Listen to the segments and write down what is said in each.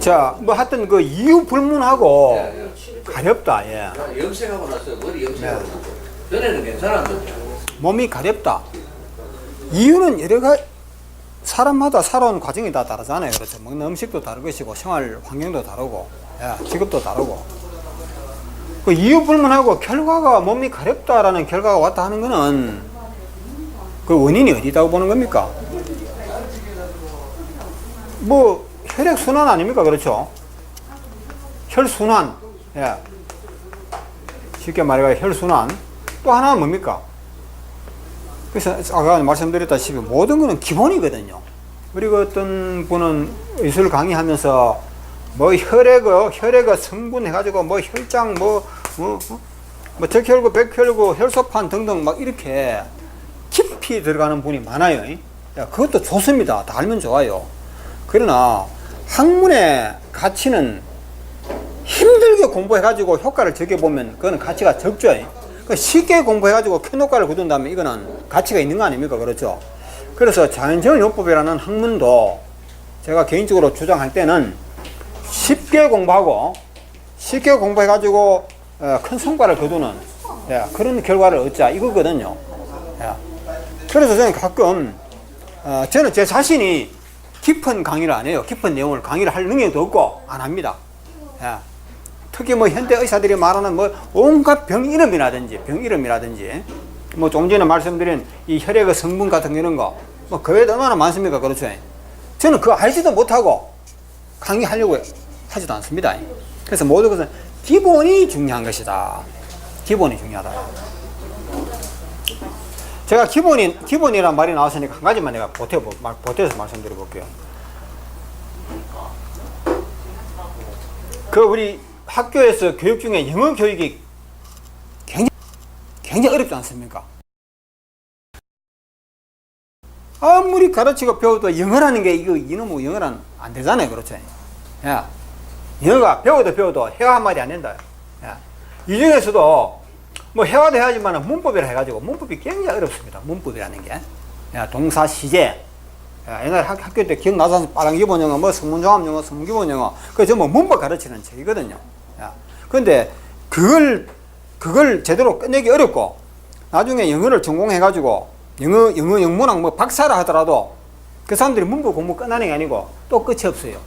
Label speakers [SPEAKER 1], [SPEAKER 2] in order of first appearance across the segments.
[SPEAKER 1] 자, 뭐 하여튼 그 이유 불문하고
[SPEAKER 2] 예,
[SPEAKER 1] 가렵다. 예.
[SPEAKER 2] 염색하고 나서 머리 염색하고 나서 전에는 괜찮았는데
[SPEAKER 1] 몸이 가렵다. 이유는 여러 가지 사람마다 살아온 과정이 다 다르잖아요. 그렇죠. 먹는 음식도 다를 것이고 생활 환경도 다르고 직업도 다르고 그 이유 불문하고 결과가 몸이 가렵다라는 결과가 왔다 하는 거는 그 원인이 어디다고 보는 겁니까? 뭐 혈액순환 아닙니까? 그렇죠. 혈순환. 예. 쉽게 말해 혈순환. 또 하나는 뭡니까? 그래서 아까 말씀드렸다시피 모든 거는 기본이거든요. 그리고 어떤 분은 의술 강의하면서 뭐 혈액의 성분 해가지고 뭐 혈장 뭐 적혈구, 백혈구, 혈소판 등등 막 이렇게 깊이 들어가는 분이 많아요. 야, 그것도 좋습니다. 다 알면 좋아요. 그러나 학문의 가치는 힘들게 공부해가지고 효과를 적여보면 그거는 가치가 적죠. 쉽게 공부해가지고 큰 효과를 거둔다면 이거는 가치가 있는 거 아닙니까? 그렇죠. 그래서 자연생활요법이라는 학문도 제가 개인적으로 주장할 때는 쉽게 공부해가지고 큰 성과를 거두는 그런 결과를 얻자 이거거든요. 그래서 저는 가끔 저는 제 자신이 깊은 강의를 안 해요. 깊은 내용을 강의를 할 능력도 없고 안 합니다. 특히 뭐 현대 의사들이 말하는 뭐 온갖 병 이름이라든지 뭐 좀 전에 말씀드린 이 혈액의 성분 같은 이런 거 뭐 그 외에도 얼마나 많습니까? 그렇죠. 저는 그거 알지도 못하고 강의하려고 하지도 않습니다. 그래서 모든 것은 기본이 중요한 것이다. 기본이 중요하다. 제가 기본이란 말이 나왔으니까 한 가지만 내가 보태서 말씀드려 볼게요. 그 우리 학교에서 교육 중에 영어 교육이 굉장히 어렵지 않습니까? 아무리 가르치고 배워도 영어라는 게 이놈의 영어는 안 되잖아요. 그렇죠? 야, 영어가 배워도 회화 한마디 안 된다. 야, 이 중에서도 뭐 회화도 해야지만 문법이라 해가지고 문법이 굉장히 어렵습니다. 문법이라는 게. 야, 동사, 시제. 옛날에 학교 때 기억나서 빨랑기본 영어, 뭐 성문종합 영어, 성문기본 영어. 그게 전부 문법 가르치는 책이거든요. 근데 그걸 제대로 끝내기 어렵고 나중에 영어를 전공해가지고 영어 영문학 뭐 박사라 하더라도 그 사람들이 문법 공부 끝나는 게 아니고 또 끝이 없어요.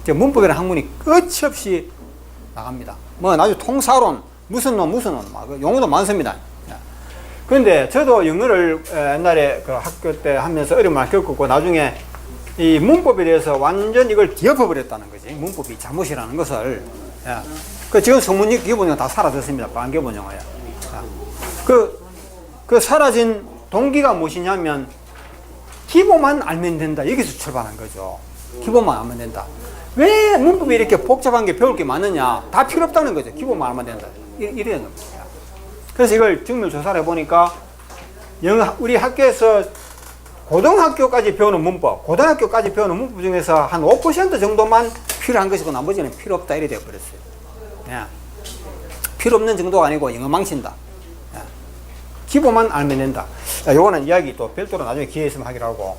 [SPEAKER 1] 문법이라는 학문이 끝이 없이 나갑니다. 뭐 나중에 통사론, 무슨 놈, 막 용어도 많습니다. 그런데 저도 영어를 옛날에 그 학교 때 하면서 어려움을 겪었고 나중에 이 문법에 대해서 완전 이걸 뒤엎어버렸다는 거지. 문법이 잘못이라는 것을. 그 지금 성문역 기본영어 다 사라졌습니다. 반기본영어야. 그 사라진 동기가 무엇이냐면 기본만 알면 된다. 여기서 출발한 거죠. 기본만 알면 된다. 왜 문법이 이렇게 복잡한 게 배울 게 많느냐? 다 필요 없다는 거죠. 기본만 알면 된다. 이런 겁니다. 그래서 이걸 증명 조사를 해보니까 우리 학교에서 고등학교까지 배우는 문법 중에서 한 5% 정도만 필요한 것이고 나머지는 필요 없다 이래 되어버렸어요. 필요 없는 정도가 아니고 영어 망친다. 기본만 알면 된다. 요거는 이야기 또 별도로 나중에 기회 있으면 하기로 하고.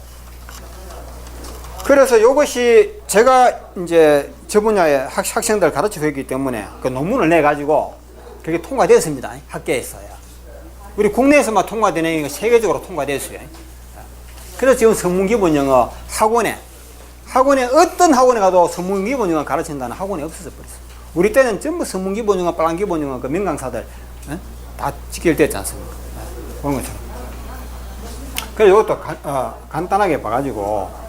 [SPEAKER 1] 그래서 이것이 제가 이제 저 분야의 학생들 가르치고 있기 때문에 그 논문을 내가지고 그게 통과되었습니다. 학계에서요. 우리 국내에서만 통과되는 게 세계적으로 통과됐어요. 그래서 지금 성문기본영어 학원에 어떤 학원에 가도 성문기본영어 가르친다는 학원이 없어져 버렸어요. 우리 때는 전부 성문기본영어, 빨랑기본영어 그 명강사들 다 직결됐지 않습니까? 그런 것처럼. 그래서 이것도 간단하게 봐가지고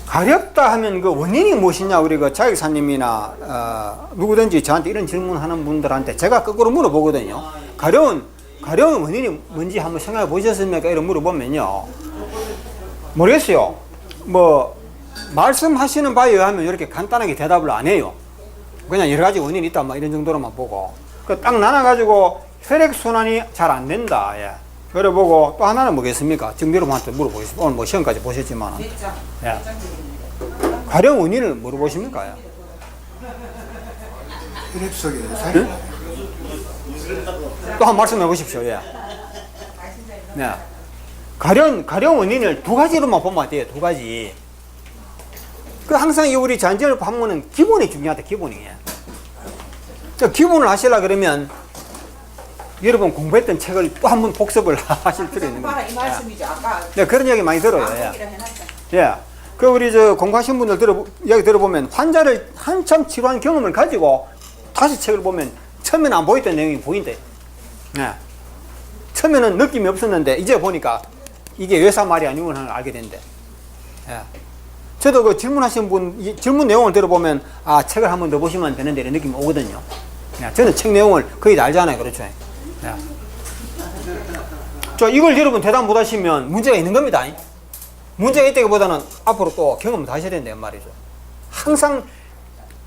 [SPEAKER 1] 가렵다 하면 그 원인이 무엇이냐 우리 그 자격사님이나 누구든지 저한테 이런 질문하는 분들한테 제가 거꾸로 물어보거든요. 가려운 원인이 뭔지 한번 생각해 보셨습니까? 이런 물어보면요. 모르겠어요. 뭐 말씀하시는 바에 의하면 이렇게 간단하게 대답을 안 해요. 그냥 여러 가지 원인이 있다 막 이런 정도로만 보고 딱 나눠가지고 혈액순환이 잘 안 된다. 그래 보고 또 하나는 뭐겠습니까? 지금 여러분한테 물어보겠습니다. 오늘 뭐 시험까지 보셨지만 가려운 원인을 물어보십니까?
[SPEAKER 3] 혈액 속에 살이
[SPEAKER 1] 또 한 말씀해 보십시오. 가려운 원인을 두 가지로만 보면 돼요. 두 가지. 그 항상 이 우리 잔재를 보면은 기본이 중요하다, 기본이. 기본을 하시려 그러면 여러분 공부했던 책을 또 한 번 복습을 하실 필요 있는 거예요.
[SPEAKER 3] 이 말씀이죠. 아까
[SPEAKER 1] 네, 그런 이야기 많이 들어요. 예.
[SPEAKER 3] 암기를 해놨잖아요.
[SPEAKER 1] 예. 그 우리 저 공부하신 분들 이야기 들어보면 환자를 한참 치료한 경험을 가지고 다시 책을 보면 처음에는 안 보였던 내용이 보인대. 예. 처음에는 느낌이 없었는데 이제 보니까 이게 외사 말이 아니구나 하는 걸 알게 된대. 예. 저도 그 질문하신 분, 이 질문 내용을 들어보면 아, 책을 한번 더 보시면 되는데 이런 느낌이 오거든요. 예. 저는 책 내용을 거의 다 알잖아요. 그렇죠. 예. 저 이걸 여러분 대답 못 하시면 문제가 있는 겁니다. 문제가 있다기보다는 앞으로 또 경험을 다 하셔야 된다는 말이죠. 항상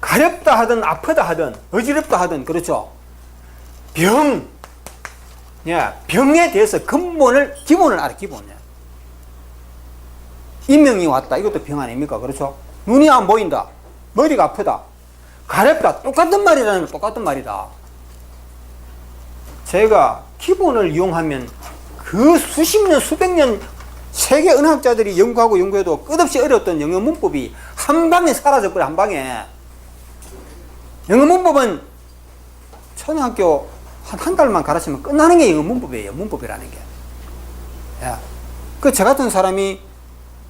[SPEAKER 1] 가렵다 하든 아프다 하든 어지럽다 하든 그렇죠. 병, 예, 병에 대해서 기본을 알아, 기본. 인명이 왔다. 이것도 병 아닙니까? 그렇죠. 눈이 안 보인다. 머리가 아프다. 가렵다. 똑같은 말이라는 건 똑같은 말이다. 제가 기본을 이용하면 그 수십 년, 수백 년 세계 은학자들이 연구하고 연구해도 끝없이 어려웠던 영어 문법이 한 방에 사라져버려, 한 방에. 영어 문법은 초등학교 한 달만 가르치면 끝나는 게 영어 문법이에요, 문법이라는 게. 예. 저 같은 사람이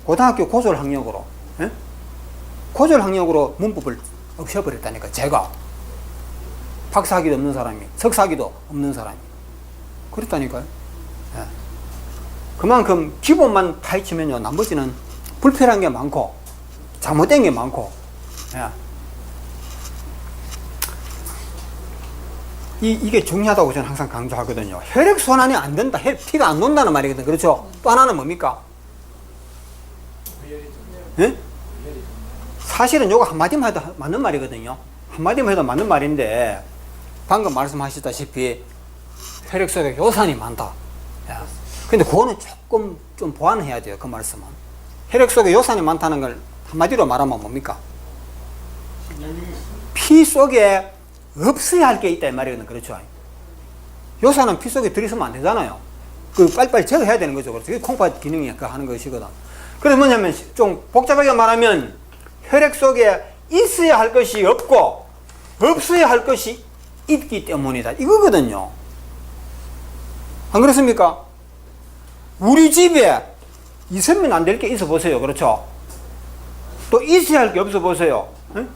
[SPEAKER 1] 고등학교 고졸 학력으로, 예? 고졸 학력으로 문법을 없애버렸다니까, 제가. 박사학위도 없는 사람이, 석사학위도 없는 사람이. 그랬다니까요. 예. 그만큼 기본만 파헤치면요, 나머지는 불필요한 게 많고, 잘못된 게 많고, 예. 이게 중요하다고 저는 항상 강조하거든요. 혈액순환이 안 된다, 피가 안 논다는 말이거든요. 그렇죠? 또 하나는 뭡니까? 예? 사실은 요거 한마디만 해도 맞는 말이거든요. 한마디만 해도 맞는 말인데, 방금 말씀하셨다시피 혈액 속에 요산이 많다. 야. 근데 그거는 조금 좀 보완해야 돼요. 그 말씀은. 혈액 속에 요산이 많다는 걸 한마디로 말하면 뭡니까? 피 속에 없어야 할 게 있다 이 말이거든요. 그렇죠? 요산은 피 속에 들이서면 안 되잖아요. 그 빨리빨리 제거해야 되는 거죠. 그렇죠? 그게 콩팥 기능이 하는 것이거든. 그래서 뭐냐면 좀 복잡하게 말하면 혈액 속에 있어야 할 것이 없고 없어야 할 것이 있기 때문이다. 이거거든요. 안 그렇습니까? 우리 집에 있으면 안 될 게 있어 보세요. 그렇죠? 또 있어야 할 게 없어 보세요. 응?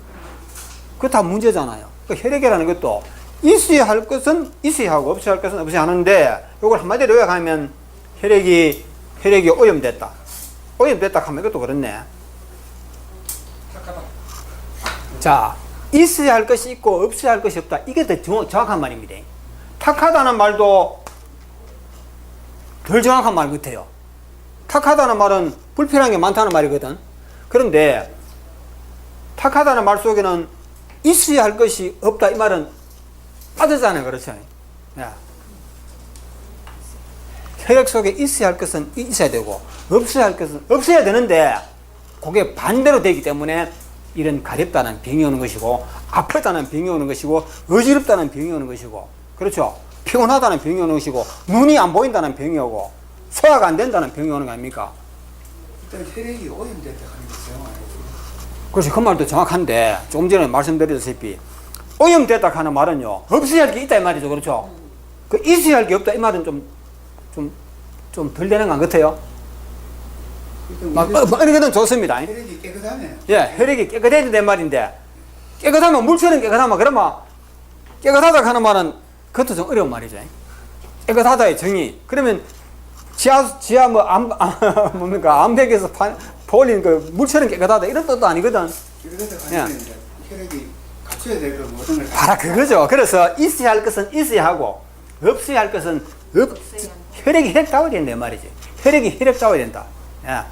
[SPEAKER 1] 그거 다 문제잖아요. 그러니까 혈액이라는 것도 있어야 할 것은 있어야 하고 없어야 할 것은 없어야 하는데 이걸 한마디로 요약하면 혈액이 오염됐다. 오염됐다 하면 이것도 그렇네. 자, 있어야 할 것이 있고 없어야 할 것이 없다. 이게 더 정확한 말입니다. 탁하다는 말도 덜 정확한 말 같아요. 탁하다는 말은 불필요한 게 많다는 말이거든. 그런데 탁하다는 말 속에는 있어야 할 것이 없다 이 말은 빠졌잖아요. 그렇죠? 야. 혈액 속에 있어야 할 것은 있어야 되고 없어야 할 것은 없어야 되는데 그게 반대로 되기 때문에 이런 가렵다는 병이 오는 것이고 아프다는 병이 오는 것이고 어지럽다는 병이 오는 것이고 그렇죠? 피곤하다는 병이 오는 것이고 눈이 안 보인다는 병이 오고 소화가 안 된다는 병이 오는 거 아닙니까?
[SPEAKER 4] 일단 혈액이 오염됐다 하는 거죠.
[SPEAKER 1] 그렇지. 그 말도 정확한데 조금 전에 말씀드렸다시피 오염됐다 하는 말은요 없어야 할 게 있다 이 말이죠. 그렇죠? 그 있어야 할 게 없다 이 말은 좀 덜 되는 것 같아요. 이렇게는 좋습니다.
[SPEAKER 4] 혈액이 깨끗하네요.
[SPEAKER 1] 예, 혈액이 깨끗해야 된단 말인데 깨끗하면 물처럼 깨끗하면 그러면 깨끗하다 하는 말은 그것도 좀 어려운 말이죠. 깨끗하다의 정의. 그러면 지하 뭡니까 암벽에서 돌린 그 물처럼 깨끗하다 이런 뜻도 아니거든.
[SPEAKER 4] 깨끗하다 하면 혈액이 갖춰야 될 모든 걸
[SPEAKER 1] 바로 그거죠. 그래서 있어야 할 것은 있어야 하고 없어야 할 것은 혈액이 혈액다워야 된다 말이지. 혈액이 혈액다워야 된다. 예.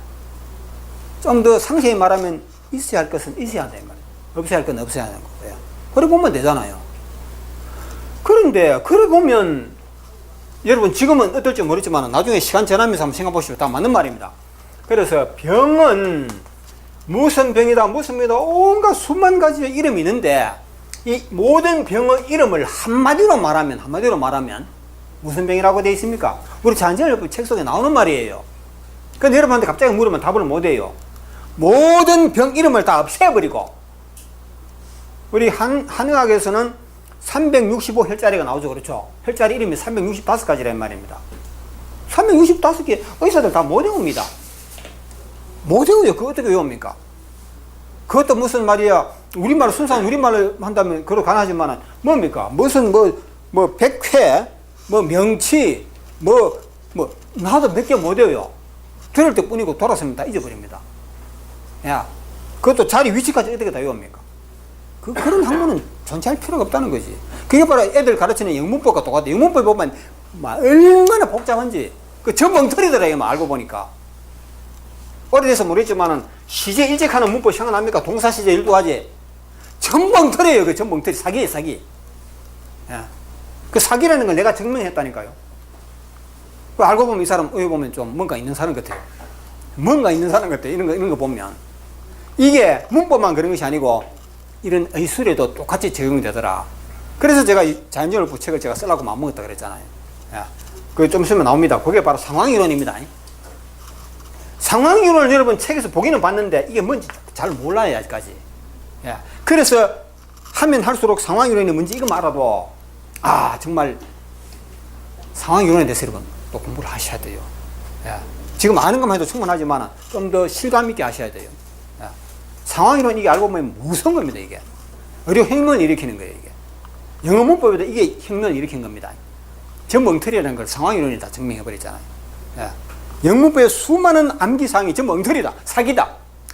[SPEAKER 1] 좀 더 상세히 말하면 있어야 할 것은 있어야 한다 말이야. 없어야 할 건 없어야 하는 거예요. 그래 보면 되잖아요. 그런데 그래 보면 여러분 지금은 어떨지 모르지만 나중에 시간 지나면서 한번 생각해 보시면 다 맞는 말입니다. 그래서 병은 무슨 병이다 무슨 병이다 온갖 수만 가지의 이름이 있는데 이 모든 병의 이름을 한마디로 말하면 무슨 병이라고 되어 있습니까? 우리 잔재혈법 책 속에 나오는 말이에요. 근데 여러분한테 갑자기 물으면 답을 못 해요. 모든 병 이름을 다 없애버리고, 우리 한의학에서는 365 혈자리가 나오죠. 그렇죠? 혈자리 이름이 365가지란 말입니다. 365개 의사들 다 못 외웁니다. 못 외워요. 그거 어떻게 외웁니까? 그것도 무슨 말이야. 우리말, 순수한 우리말을 한다면 그러 가능하지만, 뭡니까? 무슨 백회, 명치, 나도 몇 개 못 외워요. 들을 때 뿐이고 돌아서면 다 잊어버립니다. 야, 그것도 자리 위치까지 어떻게 다 외웁니까? 그런 학문은 존재할 필요가 없다는 거지. 그게 바로 애들 가르치는 영문법과 똑같아. 영문법 보면 얼마나 복잡한지. 그 전멍터리더라, 이거 알고 보니까. 오래돼서 모르겠지만은, 시제 일직하는 문법 생각납니까? 동사 시제 일도하지. 전멍터리예요, 그 전멍터리. 사기예요, 사기. 야. 그 사기라는 걸 내가 증명했다니까요. 그 알고 보면 이 사람, 여기 보면 좀 뭔가 있는 사람 같아요. 뭔가 있는 사람 같아요. 이런 거 보면. 이게 문법만 그런 것이 아니고, 이런 의술에도 똑같이 적용되더라. 그래서 제가 이 자연정을 부책을 제가 쓰려고 마음먹었다 그랬잖아요. 그게 좀 있으면 나옵니다. 그게 바로 상황이론입니다. 상황이론을 여러분 책에서 보기는 봤는데 이게 뭔지 잘 몰라요, 아직까지. 그래서 하면 할수록 상황이론이 뭔지 이것만 알아도, 정말 상황이론에 대해서 여러분 또 공부를 하셔야 돼요. 지금 아는 것만 해도 충분하지만 좀 더 실감 있게 하셔야 돼요. 상황이론 이게 알고 보면 무서운 겁니다, 이게. 의료 혁명을 일으키는 거예요, 이게. 영어 문법에도 이게 혁명을 일으킨 겁니다. 전부 엉터리라는 걸 상황이론이 다 증명해버렸잖아요. 영문법의 수많은 암기사항이 전부 엉터리다, 사기다,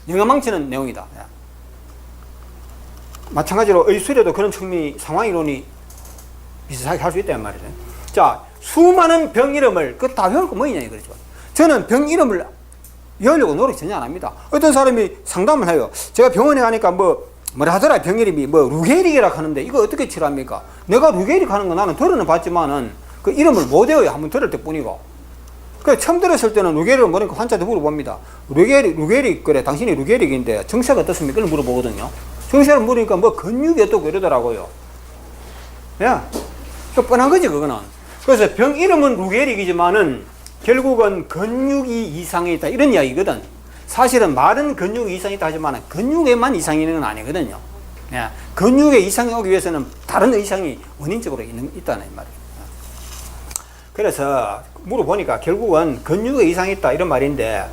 [SPEAKER 1] 영어망치는 내용이다. 마찬가지로 의술에도 그런 측면이 상황이론이 비슷하게 할 수 있다는 말이죠. 자, 수많은 병 이름을, 그거 다 외울 거 뭐냐, 이거죠. 저는 병 이름을 외우려고 노력 전혀 안 합니다. 어떤 사람이 상담을 해요. 제가 병원에 가니까 뭐라 하더라, 병 이름이 루게릭이라 하는데 이거 어떻게 치료합니까? 내가 루게릭 하는 거 나는 들어는 봤지만은 그 이름을 못 외워요. 한번 들을 때 뿐이고. 그 처음 들었을 때는 루게릭을 모르니까 환자한테 물어봅니다. 루게릭, 그래, 당신이 루게릭인데 정세가 어떻습니까? 그걸 물어보거든요. 정세를 물으니까 근육이 어떻고 이러더라고요. 그 뻔한 거지, 그거는. 그래서 병 이름은 루게릭이지만은 결국은 근육이 이상이 있다, 이런 이야기거든. 사실은 말은 근육이 이상이 있다 하지만 근육에만 이상이 있는 건 아니거든요. 근육에 이상이 오기 위해서는 다른 이상이 원인적으로 있다는 말이에요. 그래서 물어보니까 결국은 근육에 이상이 있다, 이런 말인데,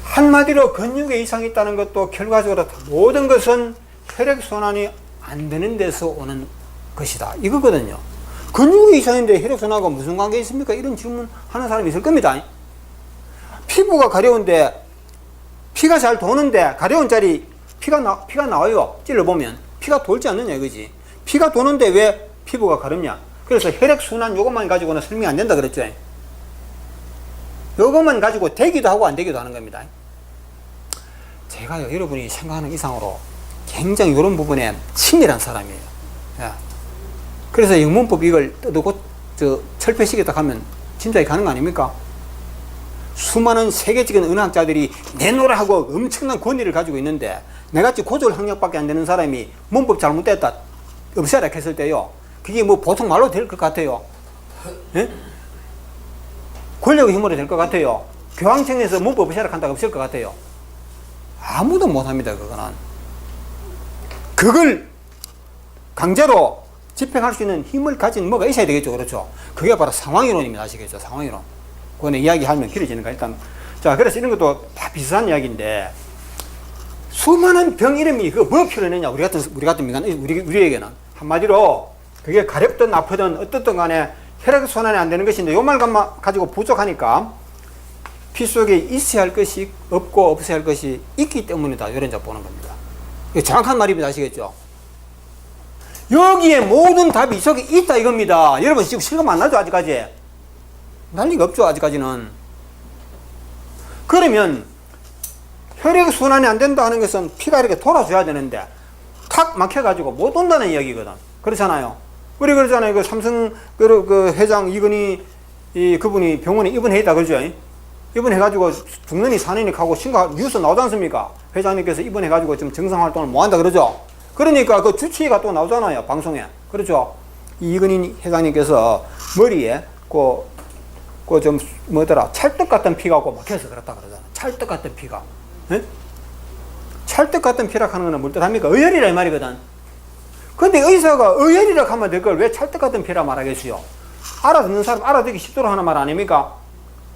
[SPEAKER 1] 한마디로 근육에 이상이 있다는 것도 결과적으로 모든 것은 혈액순환이 안 되는 데서 오는 것이다, 이거거든요. 근육이 이상인데 혈액순환과 무슨 관계 있습니까? 이런 질문 하는 사람이 있을 겁니다. 피부가 가려운데, 피가 잘 도는데, 가려운 자리 피가 나와요. 찔러보면. 피가 돌지 않느냐, 이거지. 피가 도는데 왜 피부가 가렵냐? 그래서 혈액순환 요것만 가지고는 설명이 안 된다 그랬죠. 요것만 가지고 되기도 하고 안 되기도 하는 겁니다. 제가요, 여러분이 생각하는 이상으로 굉장히 이런 부분에 친밀한 사람이에요. 그래서 영문법 이걸 뜯고 철폐시키다 하면 진작에 가는 거 아닙니까? 수많은 세계적인 은학자들이 내놓으라 하고 엄청난 권위를 가지고 있는데, 내같이 고졸 학력밖에 안 되는 사람이 문법 잘못됐다, 없애라 했을 때요, 그게 보통 말로 될 것 같아요? 권력의 힘으로 될 것 같아요? 교황청에서 문법 없애라 한다고 없을 것 같아요? 아무도 못합니다, 그거는. 그걸 강제로 집행할 수 있는 힘을 가진 뭐가 있어야 되겠죠. 그렇죠. 그게 바로 상황이론입니다. 아시겠죠? 상황이론. 그거는 이야기하면 길어지는 거 일단. 자, 그래서 이런 것도 다 비슷한 이야기인데, 수많은 병 이름이 뭐 필요했느냐, 우리에게는. 한마디로, 그게 가렵든 아프든 어떻든 간에 혈액순환이 안 되는 것인데, 요 말만 가지고 부족하니까, 피 속에 있어야 할 것이 없고 없어야 할 것이 있기 때문이다. 이런 자 보는 겁니다. 이게 정확한 말입니다. 아시겠죠? 여기에 모든 답이 이 속에 있다, 이겁니다. 여러분 지금 실감 안 나죠, 아직까지? 날 리가 없죠, 아직까지는. 그러면 혈액순환이 안 된다 하는 것은 피가 이렇게 돌아줘야 되는데 탁 막혀가지고 못 온다는 이야기거든. 그렇잖아요. 우리 그러잖아요. 그 삼성 그 회장 이건희 그분이 병원에 입원해 있다 그러죠. 입원해가지고 죽느니 사느니 하고 뉴스 나오지 않습니까? 회장님께서 입원해가지고 지금 정상활동을 못 한다 그러죠. 그러니까 그 주치의가 또 나오잖아요, 방송에. 그렇죠? 이건희 회장님께서 머리에 찰떡 같은 피가 막혀서 그렇다 그러잖아요. 찰떡 같은 피가. 예? 찰떡 같은 피라 하는 거는 뭘 뜻합니까? 의열이라 이 말이거든. 근데 의사가 의열이라 하면 될 걸 왜 찰떡 같은 피라 말하겠어요? 알아듣는 사람 알아듣기 쉽도록 하는 말 아닙니까?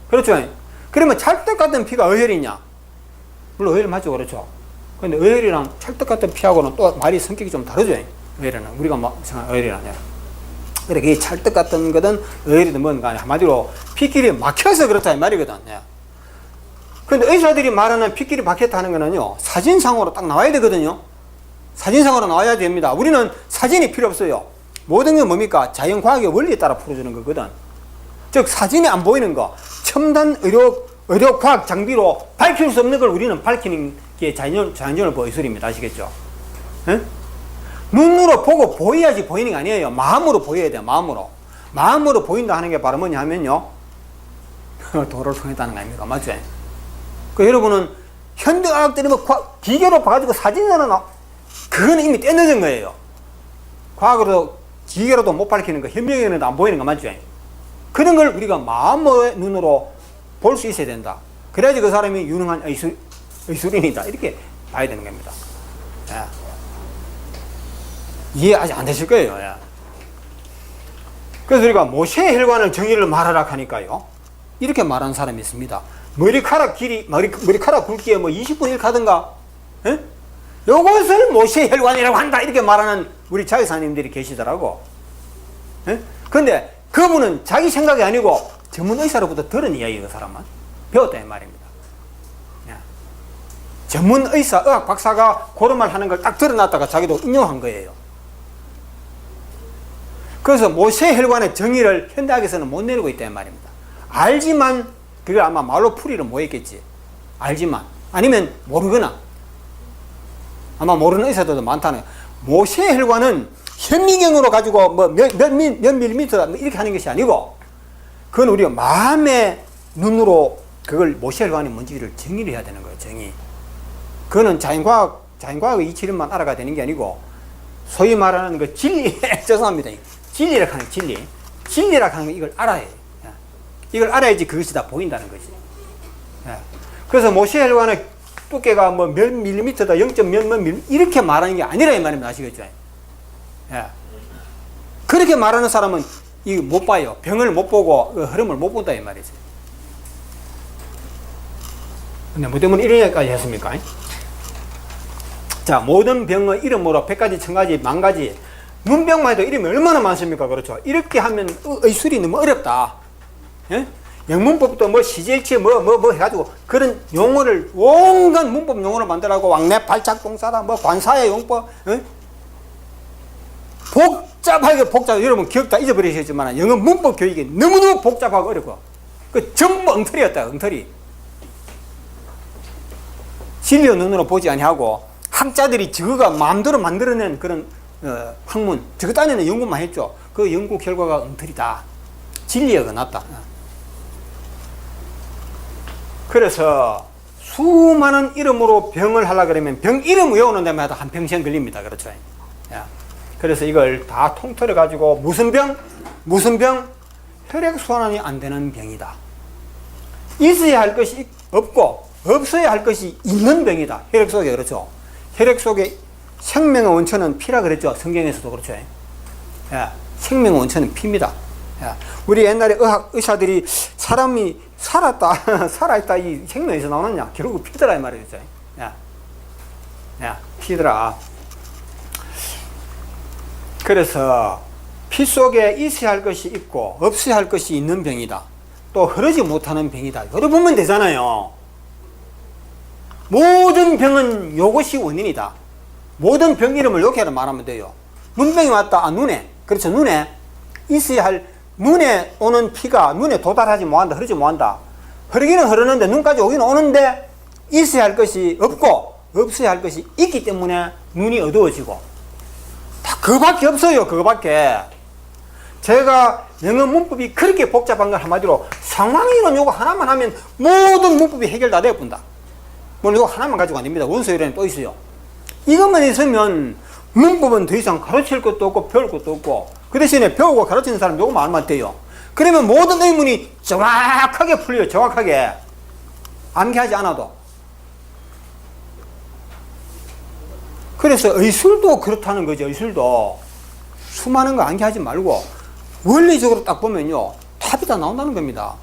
[SPEAKER 1] 그렇죠? 그러면 찰떡 같은 피가 의열이냐? 물론 의열 맞죠, 그렇죠? 근데 의열이랑 찰떡 같은 피하고는 또 말이 성격이 좀 다르죠. 의열이는 우리가 뭐 생각하는 의열이라냐? 그래, 이 찰떡 같은 거든 의열이든 뭔가 한마디로 피길이 막혀서 그렇다 이 말이거든. 예. 근데 의사들이 말하는 피길이 막혔다는 거는요, 사진상으로 딱 나와야 되거든요. 사진상으으로 나와야 됩니다. 우리는 사진이 필요 없어요. 모든 게 뭡니까? 자연과학의 원리에 따라 풀어주는 거거든. 즉, 사진이 안 보이는 거, 첨단 의료과학 장비로 밝힐 수 없는 걸 우리는 밝히는 게 자연전을 예술입니다. 아시겠죠? 에? 눈으로 보고 보여야지 보이는 게 아니에요. 마음으로 보여야 돼요. 마음으로 보인다 하는 게 바로 뭐냐 하면요, 도를 통했다는 거 아닙니까? 맞죠? 그 여러분은 현대과학들이 뭐 기계로 봐가지고 사진으로 그거는 이미 떼늦은 거예요. 과학으로 기계로도 못 밝히는 거, 현명에는 안 보이는 거 맞죠? 그런 걸 우리가 마음의 눈으로 볼 수 있어야 된다. 그래야지 그 사람이 유능한 의술인이다. 이렇게 봐야 되는 겁니다. 예. 이해 아직 안 되실 거예요. 예. 그래서 우리가 모세의 혈관을 정의를 말하라 하니까요, 이렇게 말하는 사람이 있습니다. 머리카락 굵기에 뭐 20분의 1 가든가, 예? 요것을 모세의 혈관이라고 한다. 이렇게 말하는 우리 자의사님들이 계시더라고. 예? 근데 그분은 자기 생각이 아니고 전문 의사로부터 들은 이야기예요. 그 사람은 배웠다 이 말입니다. 예. 전문 의사, 의학 박사가 그런 말 하는 걸 딱 들어놨다가 자기도 인용한 거예요. 그래서 모세의 혈관의 정의를 현대학에서는 못 내리고 있다 이 말입니다. 알지만 그걸 아마 말로 풀이를 못했겠지. 알지만 아니면 모르거나, 아마 모르는 의사들도 많다는. 모세의 혈관은 현미경으로 가지고 뭐 몇 밀리미터 이렇게 하는 것이 아니고, 그건 우리가 마음의 눈으로 그걸 모세의 혈관이 뭔지를 정의를 해야 되는 거예요. 정의. 그거는 자연과학의 이치를만 알아가야 되는 게 아니고, 소위 말하는 그 진리, 죄송합니다. 진리라고 하는 진리. 진리라고 하는 거 이걸 알아야 해요. 이걸 알아야지 그것이 다 보인다는 거지. 그래서 모세의 혈관의 두께가 뭐 몇 밀리미터다, 0.몇 밀리미터 이렇게 말하는 게 아니라 이 말입니다. 아시겠죠? 그렇게 말하는 사람은 이거 못 봐요. 병을 못 보고 흐름을 못 본다 이 말이지. 근데 뭐 때문에 이런 얘기까지 했습니까? 자, 모든 병의 이름으로 100가지, 1000가지, 10,000가지, 문병만 해도 이름이 얼마나 많습니까? 그렇죠? 이렇게 하면 의술이 너무 어렵다. 예? 영문법도 뭐 시제일치 뭐 해가지고 그런 용어를, 온갖 문법 용어를 만들라고 왕래 발작동사다, 뭐 관사의 용법, 예? 복잡하게 여러분 기억 다 잊어버리셨지만 영어 문법 교육이 너무너무 복잡하고 어렵고 그 전부 엉터리였다. 엉터리. 진리의 눈으로 보지 아니하고 학자들이 저거가 마음대로 만들어낸 그런 학문, 저거 따내는 연구만 했죠. 그 연구 결과가 엉터리다. 진리가 낫다. 그래서 수많은 이름으로 병을 하려고 그러면 병 이름 외우는 데마다 한평생 걸립니다. 그렇죠? 그래서 이걸 다 통틀어 가지고 무슨 병? 혈액순환이 안 되는 병이다. 있어야 할 것이 없고 없어야 할 것이 있는 병이다. 혈액 속에. 그렇죠? 혈액 속에 생명의 원천은 피라 그랬죠. 성경에서도 그렇죠. 생명의 원천은 피입니다. 우리 옛날에 의사들이 사람이 살아있다 이 생명에서 나오느냐? 결국 피더라 이 말이죠. 피더라. 그래서 피 속에 있어야 할 것이 있고 없어야 할 것이 있는 병이다. 또 흐르지 못하는 병이다. 이걸 보면 되잖아요. 모든 병은 이것이 원인이다. 모든 병 이름을 이렇게 말하면 돼요. 문병이 왔다. 눈에. 그렇죠. 눈에 있어야 할, 눈에 오는 피가 눈에 도달하지 못한다. 흐르지 못한다. 흐르기는 흐르는데 눈까지 오기는 오는데 있어야 할 것이 없고 없어야 할 것이 있기 때문에 눈이 어두워지고, 다 그거밖에 없어요. 그거밖에. 제가 영어 문법이 그렇게 복잡한 걸 한마디로 상황이론 요거 하나만 하면 모든 문법이 해결 다 되어본다. 물론 이거 하나만 가지고 안 됩니다. 원소율에는 또 있어요. 이것만 있으면 문법은 더 이상 가르칠 것도 없고 배울 것도 없고, 그 대신에 배우고 가르치는 사람 요거만 알면 돼요. 그러면 모든 의문이 정확하게 풀려요. 정확하게. 암기하지 않아도. 그래서 의술도 그렇다는 거죠. 의술도 수많은 거 암기하지 말고 원리적으로 딱 보면요 답이 다 나온다는 겁니다.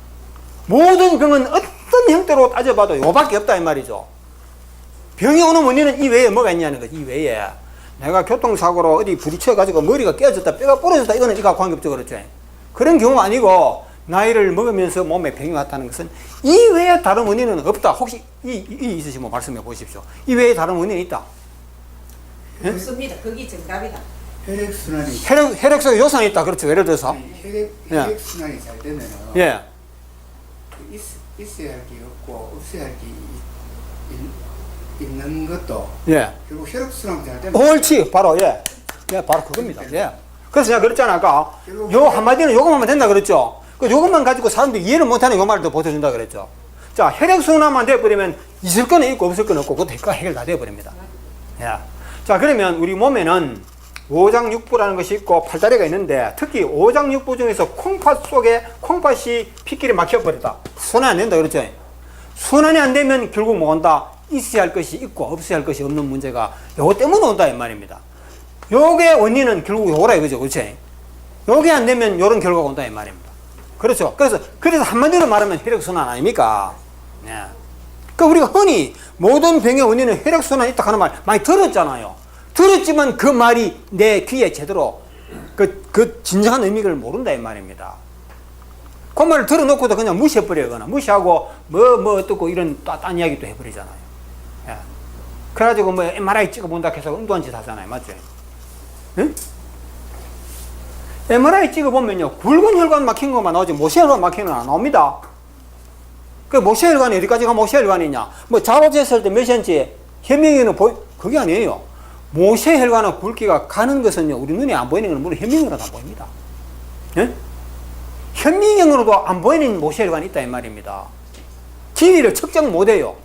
[SPEAKER 1] 모든 병은 어떤 형태로 따져봐도 요밖에 없다 이 말이죠. 병이 오는 원인은 이 외에 뭐가 있냐는 거지. 이 외에 내가 교통사고로 어디 부딪혀가지고 머리가 깨어졌다 뼈가 부러졌다 이거는 이거 관계없죠. 그렇죠. 그런 경우 아니고 나이를 먹으면서 몸에 병이 왔다는 것은 이 외에 다른 원인은 없다. 혹시 이 있으시면 말씀해 보십시오. 이 외에 다른 원인이 있다. 예?
[SPEAKER 3] 없습니다. 그게 정답이다.
[SPEAKER 4] 혈액순환이
[SPEAKER 1] 혈액속에 요산이 있다. 그렇죠. 예를 들어서
[SPEAKER 4] 혈액순환이 잘 되면은
[SPEAKER 1] 예.
[SPEAKER 4] 있어야 할 게 없고 없어야 할 게 있는 것도
[SPEAKER 1] 예.
[SPEAKER 4] 결국 혈액순환이 잘 되면
[SPEAKER 1] 옳지. 바로 예. 예, 바로 그겁니다. 예. 그래서 제가 그랬잖아 아까 요 한마디는 요것만 된다 그랬죠. 그 요것만 가지고 사람들이 이해를 못하는 요 말을 더 보태준다 그랬죠. 자, 혈액순환만 돼버리면 있을 거는 있고 없을 거는 없고 그것도 해결 다 돼버립니다. 예. 자, 그러면 우리 몸에는 오장육부라는 것이 있고 팔다리가 있는데 특히 오장육부 중에서 콩팥 속에 콩팥이 핏길이 막혀버렸다. 순환이 안 된다 그랬죠. 순환이 안 되면 결국 뭐 온다? 있어야 할 것이 있고 없어야 할 것이 없는 문제가 요거 때문에 온다 이 말입니다. 요게 원인은 결국 요거라 이거죠. 그렇지? 요게 안 되면 요런 결과가 온다 이 말입니다. 그렇죠? 그래서 한마디로 말하면 혈액순환 아닙니까? 예. 그 우리가 흔히 모든 병의 원인은 혈액순환이 있다 하는 말 많이 들었잖아요. 들었지만 그 말이 내 귀에 제대로 그 진정한 의미를 모른다 이 말입니다. 그 말을 들어놓고도 그냥 무시해버리거나 무시하고 어떻고 이런 딴 이야기 또 해버리잖아요. 예. 그래가지고 뭐 MRI 찍어본다 해서 엉뚱한 짓 하잖아요. 맞죠? 응? MRI 찍어보면요 굵은 혈관 막힌 것만 나오지 모세혈관 막힌 건 안 나옵니다. 그 모세혈관이 어디까지 가 모세혈관이냐 뭐 자로 쟀을 때 몇 cm 현미경에는 그게 아니에요. 모세혈관의 굵기가 가는 것은요 우리 눈에 안 보이는 건 물론 현미경으로도 안 보입니다. 예? 현미경으로도 안 보이는 모세혈관이 있다 이 말입니다. 길이를 측정 못해요.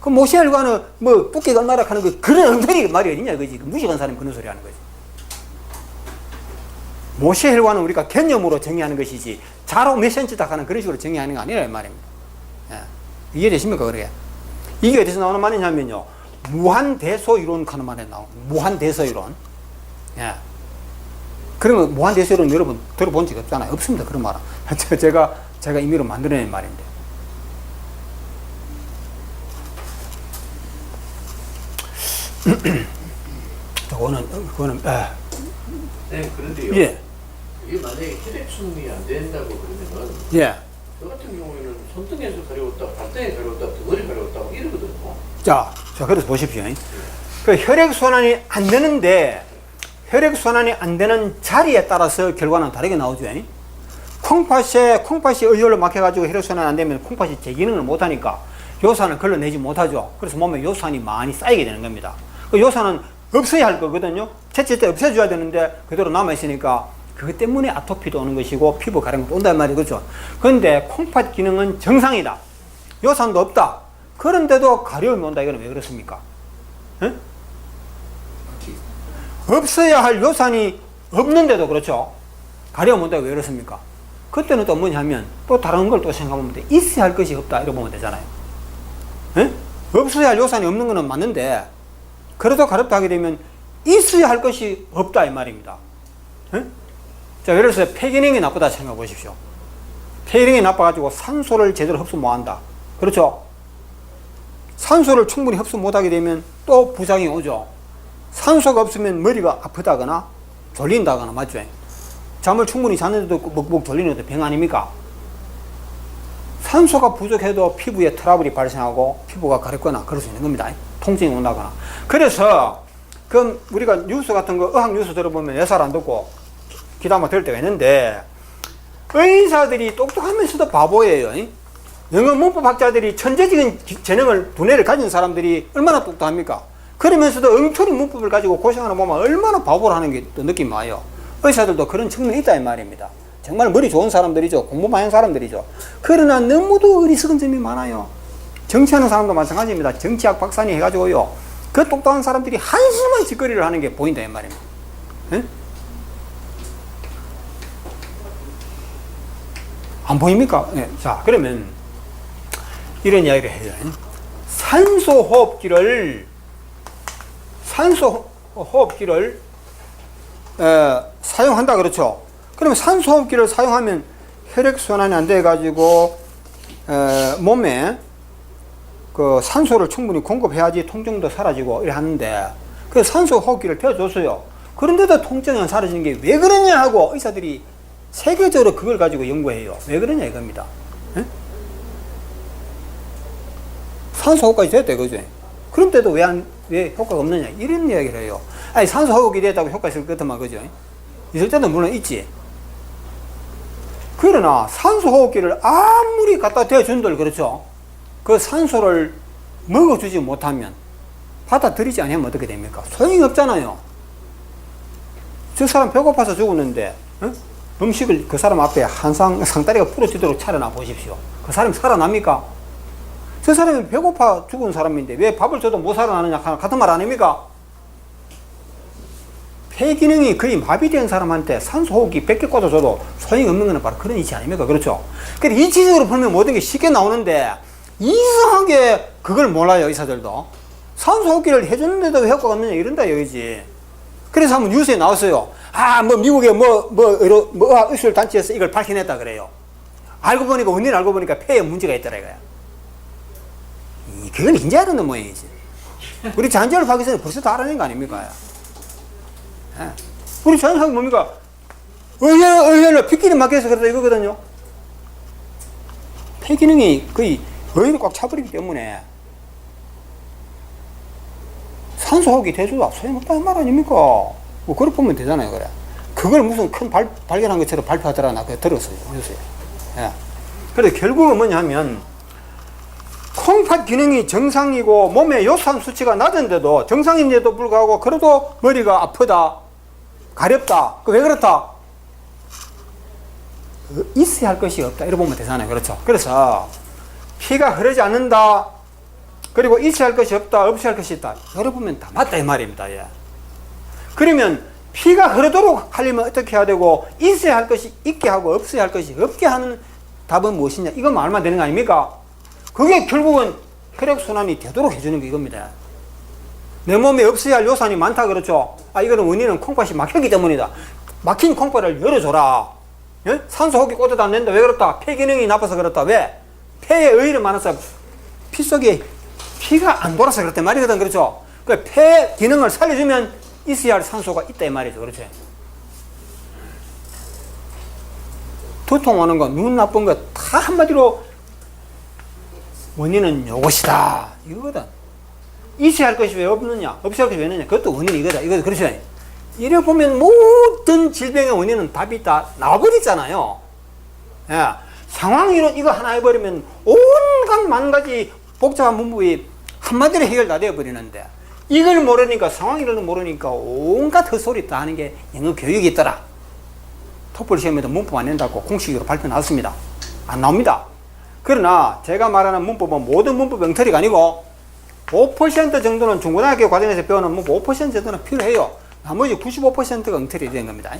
[SPEAKER 1] 그 모세혈관은 뭐 두께가 얼마나 하는 거 그런 엉터리 말이 어딨냐 그지. 무식한 사람이 그런 소리 하는 거지. 모세혈관은 우리가 개념으로 정의하는 것이지 자로 몇 cm다 하는 그런 식으로 정의하는 거 아니라 이 말입니다. 예. 이해되십니까 그러게? 이게 어디서 나오는 말이냐면요 무한대소 이론 하는 말에 나옵니다. 무한대소 이론. 예. 그러면 무한대소 이론 여러분 들어본 적 없잖아요. 없습니다. 그런 말은. 제가 임의로 만들어낸 말인데. 그거는
[SPEAKER 2] 네, 그런데요.
[SPEAKER 1] 예.
[SPEAKER 2] 이게 만약에 혈액순환이 안 된다고 그러면은
[SPEAKER 1] 예.
[SPEAKER 2] 저 같은 경우에는 손등에서 가려웠다, 발등에 가려웠다, 등허리 가려웠다 이러거든요.
[SPEAKER 1] 자, 그래서 보십시오. 그 혈액순환이 안 되는데 혈액순환이 안 되는 자리에 따라서 결과는 다르게 나오죠. 콩팥이 의혈로 막혀가지고 혈액순환이 안 되면 콩팥이 제 기능을 못하니까 요산을 걸러내지 못하죠. 그래서 몸에 요산이 많이 쌓이게 되는 겁니다. 그 요산은 없어야 할 거거든요. 채취할 때 없애줘야 되는데 그대로 남아있으니까 그것 때문에 아토피도 오는 것이고 피부 가려운 것도 온단 말이죠. 그렇죠? 그런데 콩팥 기능은 정상이다. 요산도 없다. 그런데도 가려움이 온다. 이거는 왜 그렇습니까? 에? 없어야 할 요산이 없는데도 그렇죠. 가려움 온다. 왜 그렇습니까? 그때는 또 뭐냐면 또 다른 걸 또 생각하면 돼. 있어야 할 것이 없다. 이렇게 보면 되잖아요. 에? 없어야 할 요산이 없는 거는 맞는데 그래도 가렵다 하게 되면 있어야 할 것이 없다 이 말입니다. 에? 자, 예를 들어서 폐기능이 나쁘다 생각해 보십시오. 폐기능이 나빠가지고 산소를 제대로 흡수 못한다. 그렇죠? 산소를 충분히 흡수 못하게 되면 또 부작용이 오죠. 산소가 없으면 머리가 아프다거나 졸린다거나 맞죠? 잠을 충분히 잤는데도 먹먹 졸리는 것도 병 아닙니까? 산소가 부족해도 피부에 트러블이 발생하고 피부가 가렵거나 그럴 수 있는 겁니다. 통증이 온다거나. 그래서 그 우리가 뉴스 같은 거 의학 뉴스 들어보면 예사를 안 듣고 귀담아 들을 때가 있는데 의사들이 똑똑하면서도 바보예요. 영어 문법 학자들이 천재적인 재능을 두뇌를 가진 사람들이 얼마나 똑똑합니까? 그러면서도 엉터리 문법을 가지고 고생하는 보면 얼마나 바보라는 게 또 느낌이 와요. 의사들도 그런 측면이 있다 이 말입니다. 정말 머리 좋은 사람들이죠. 공부 많이 한 사람들이죠. 그러나 너무도 어리석은 점이 많아요. 정치하는 사람도 마찬가지입니다. 정치학 박사님 해가지고요. 그 똑똑한 사람들이 한심한 짓거리를 하는 게 보인다 이 말입니다. 에? 안 보입니까? 네. 자, 그러면 이런 이야기를 해요. 산소 호흡기를 산소 호흡기를 사용한다 그렇죠. 그러면 산소 호흡기를 사용하면 혈액순환이 안 돼 가지고 몸에 그 산소를 충분히 공급해야지 통증도 사라지고 이래 하는데, 그래서 산소 호흡기를 대줘서요. 그런데도 통증이 안 사라지는 게 왜 그러냐 하고 의사들이 세계적으로 그걸 가지고 연구해요. 왜 그러냐 이겁니다. 에? 산소 호흡까지 됐다 이거죠. 그럼 때도 왜 효과가 없느냐 이런 이야기를 해요. 아니 산소 호흡이 됐다고 효과 있을 것 같으면 그죠? 있을 때도 물론 있지. 그러나 산소 호흡기를 아무리 갖다 대준들 그렇죠. 그 산소를 먹어주지 못하면 받아들이지 않으면 어떻게 됩니까? 소용이 없잖아요. 저 사람 배고파서 죽었는데 음식을 그 사람 앞에 한 상다리가 부러지도록 차려놔 보십시오. 그 사람이 살아납니까? 저 사람이 배고파 죽은 사람인데 왜 밥을 줘도 못 살아나느냐 같은 말 아닙니까? 폐 기능이 거의 마비된 사람한테 산소 호흡기 100개 꽂아줘도 소용이 없는 건 바로 그런 이치 아닙니까? 그렇죠? 그래서 이치적으로 보면 모든 게 쉽게 나오는데 이상하게 그걸 몰라요, 의사들도. 산소 호흡기를 해줬는데도 왜 효과가 없느냐 이런다 이거지. 그래서 한번 뉴스에 나왔어요. 미국의 의술 단체에서 이걸 밝혀냈다 그래요. 알고 보니까 원인을 알고 보니까 폐에 문제가 있더라 이거야. 그건 인제 알았는 모양이지. 우리 잔재를 하기 전에 벌써 다 알아낸 거 아닙니까? 예. 우리 잔재하기 뭡니까? 의혈로 핏기를 막혀서 그러다 이거거든요. 폐 기능이 거의 의를 꽉 차버리기 때문에 산소 호흡기 대줘도 소용없다는 말 아닙니까? 뭐 그렇게 보면 되잖아요, 그래. 그걸 무슨 큰 발견한 것처럼 발표하더라 나 그거 들었어요, 뉴스에. 예. 그래서 결국은 뭐냐 하면 콩팥 기능이 정상이고 몸의 요산 수치가 낮은데도 정상인데도 불구하고 그래도 머리가 아프다, 가렵다. 왜 그렇다? 있어야 할 것이 없다. 이렇게 보면 되잖아요. 그렇죠? 그래서 피가 흐르지 않는다. 그리고 있어야 할 것이 없다. 없어야 할 것이 있다. 이렇게 보면 다 맞다 이 말입니다. 예. 그러면 피가 흐르도록 하려면 어떻게 해야 되고 있어야 할 것이 있게 하고 없어야 할 것이 없게 하는 답은 무엇이냐? 이거 말만 되는 거 아닙니까? 그게 결국은 혈액순환이 되도록 해주는 게 이겁니다. 내 몸에 없어야 할 요산이 많다 그렇죠? 이거는 원인은 콩팥이 막혔기 때문이다. 막힌 콩팥을 열어줘라. 예? 산소 호흡기 꽂아도 안 된다. 왜 그렇다? 폐 기능이 나빠서 그렇다. 왜? 폐에 의를 많아서 피 속에 피가 안 돌아서 그렇단 말이거든. 그렇죠? 그 폐 기능을 살려주면 있어야 할 산소가 있다 이 말이죠. 그렇죠? 두통 오는 거, 눈 나쁜 거 다 한마디로 원인은 요것이다. 이거거든. 있어야 할 것이 왜 없느냐? 없어야 할 것이 왜 있느냐? 그것도 원인이 이거다. 이거 그렇죠? 이래 보면 모든 질병의 원인은 답이 다 나와버리잖아요. 예. 상황이론 이거 하나 해버리면 온갖 만 가지 복잡한 문법이 한마디로 해결 다 되어버리는데 이걸 모르니까 상황이론을 모르니까 온갖 헛소리 다 하는 게 영어 교육이 있더라. 토플 시험에도 문법 안 낸다고 공식으로 발표 나왔습니다. 안 나옵니다. 그러나 제가 말하는 문법은 모든 문법 엉터리가 아니고 5% 정도는 중고등학교 과정에서 배우는 문법 5% 정도는 필요해요. 나머지 95%가 엉터리 된 겁니다.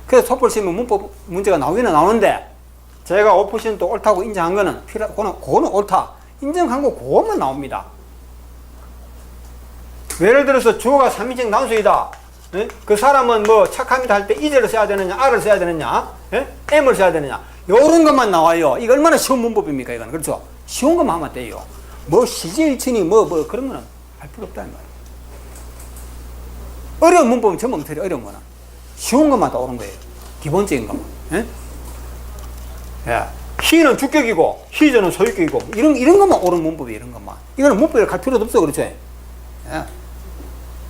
[SPEAKER 1] 그래서 토플 시험에 문법 문제가 나오기는 나오는데 제가 5% 옳다고 인정한 거는 그거는 옳다. 인정한 거 그것만 나옵니다. 예를 들어서 주어가 3인칭 단수이다. 예? 그 사람은 뭐 착합니다 할 때 이제를 써야 되느냐, 아를 써야 되느냐, 예? M을 써야 되느냐. 요런 것만 나와요. 이거 얼마나 쉬운 문법입니까, 이거는. 그렇죠? 쉬운 것만 하면 돼요. 뭐 시제일치니 뭐 그런 거는 할 필요 없다는 말이에요. 어려운 문법은 전부 엉터리, 어려운 거는. 쉬운 것만 다 옳은 거예요. 기본적인 것만. 예? 예. 희는 주격이고, 희저는 소유격이고, 이런 것만 옳은 문법이에요, 이런 것만. 이거는 문법을 갈 필요도 없어, 그렇죠? 예.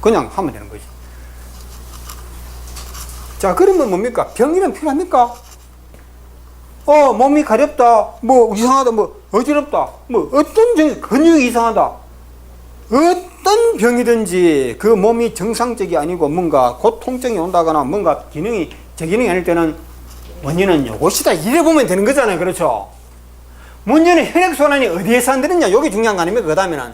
[SPEAKER 1] 그냥 하면 되는 거지. 자, 그러면 뭡니까? 병이란 필요합니까? 몸이 가렵다, 뭐 이상하다, 뭐 어지럽다, 뭐 어떤 근육이 이상하다. 어떤 병이든지 그 몸이 정상적이 아니고 뭔가 곧 통증이 온다거나 뭔가 저기능이 아닐 때는 원인은 요것이다. 이래 보면 되는 거잖아요. 그렇죠? 문제는 혈액순환이 어디에서 안 되느냐. 요게 중요한 거 아닙니까? 그 다음에는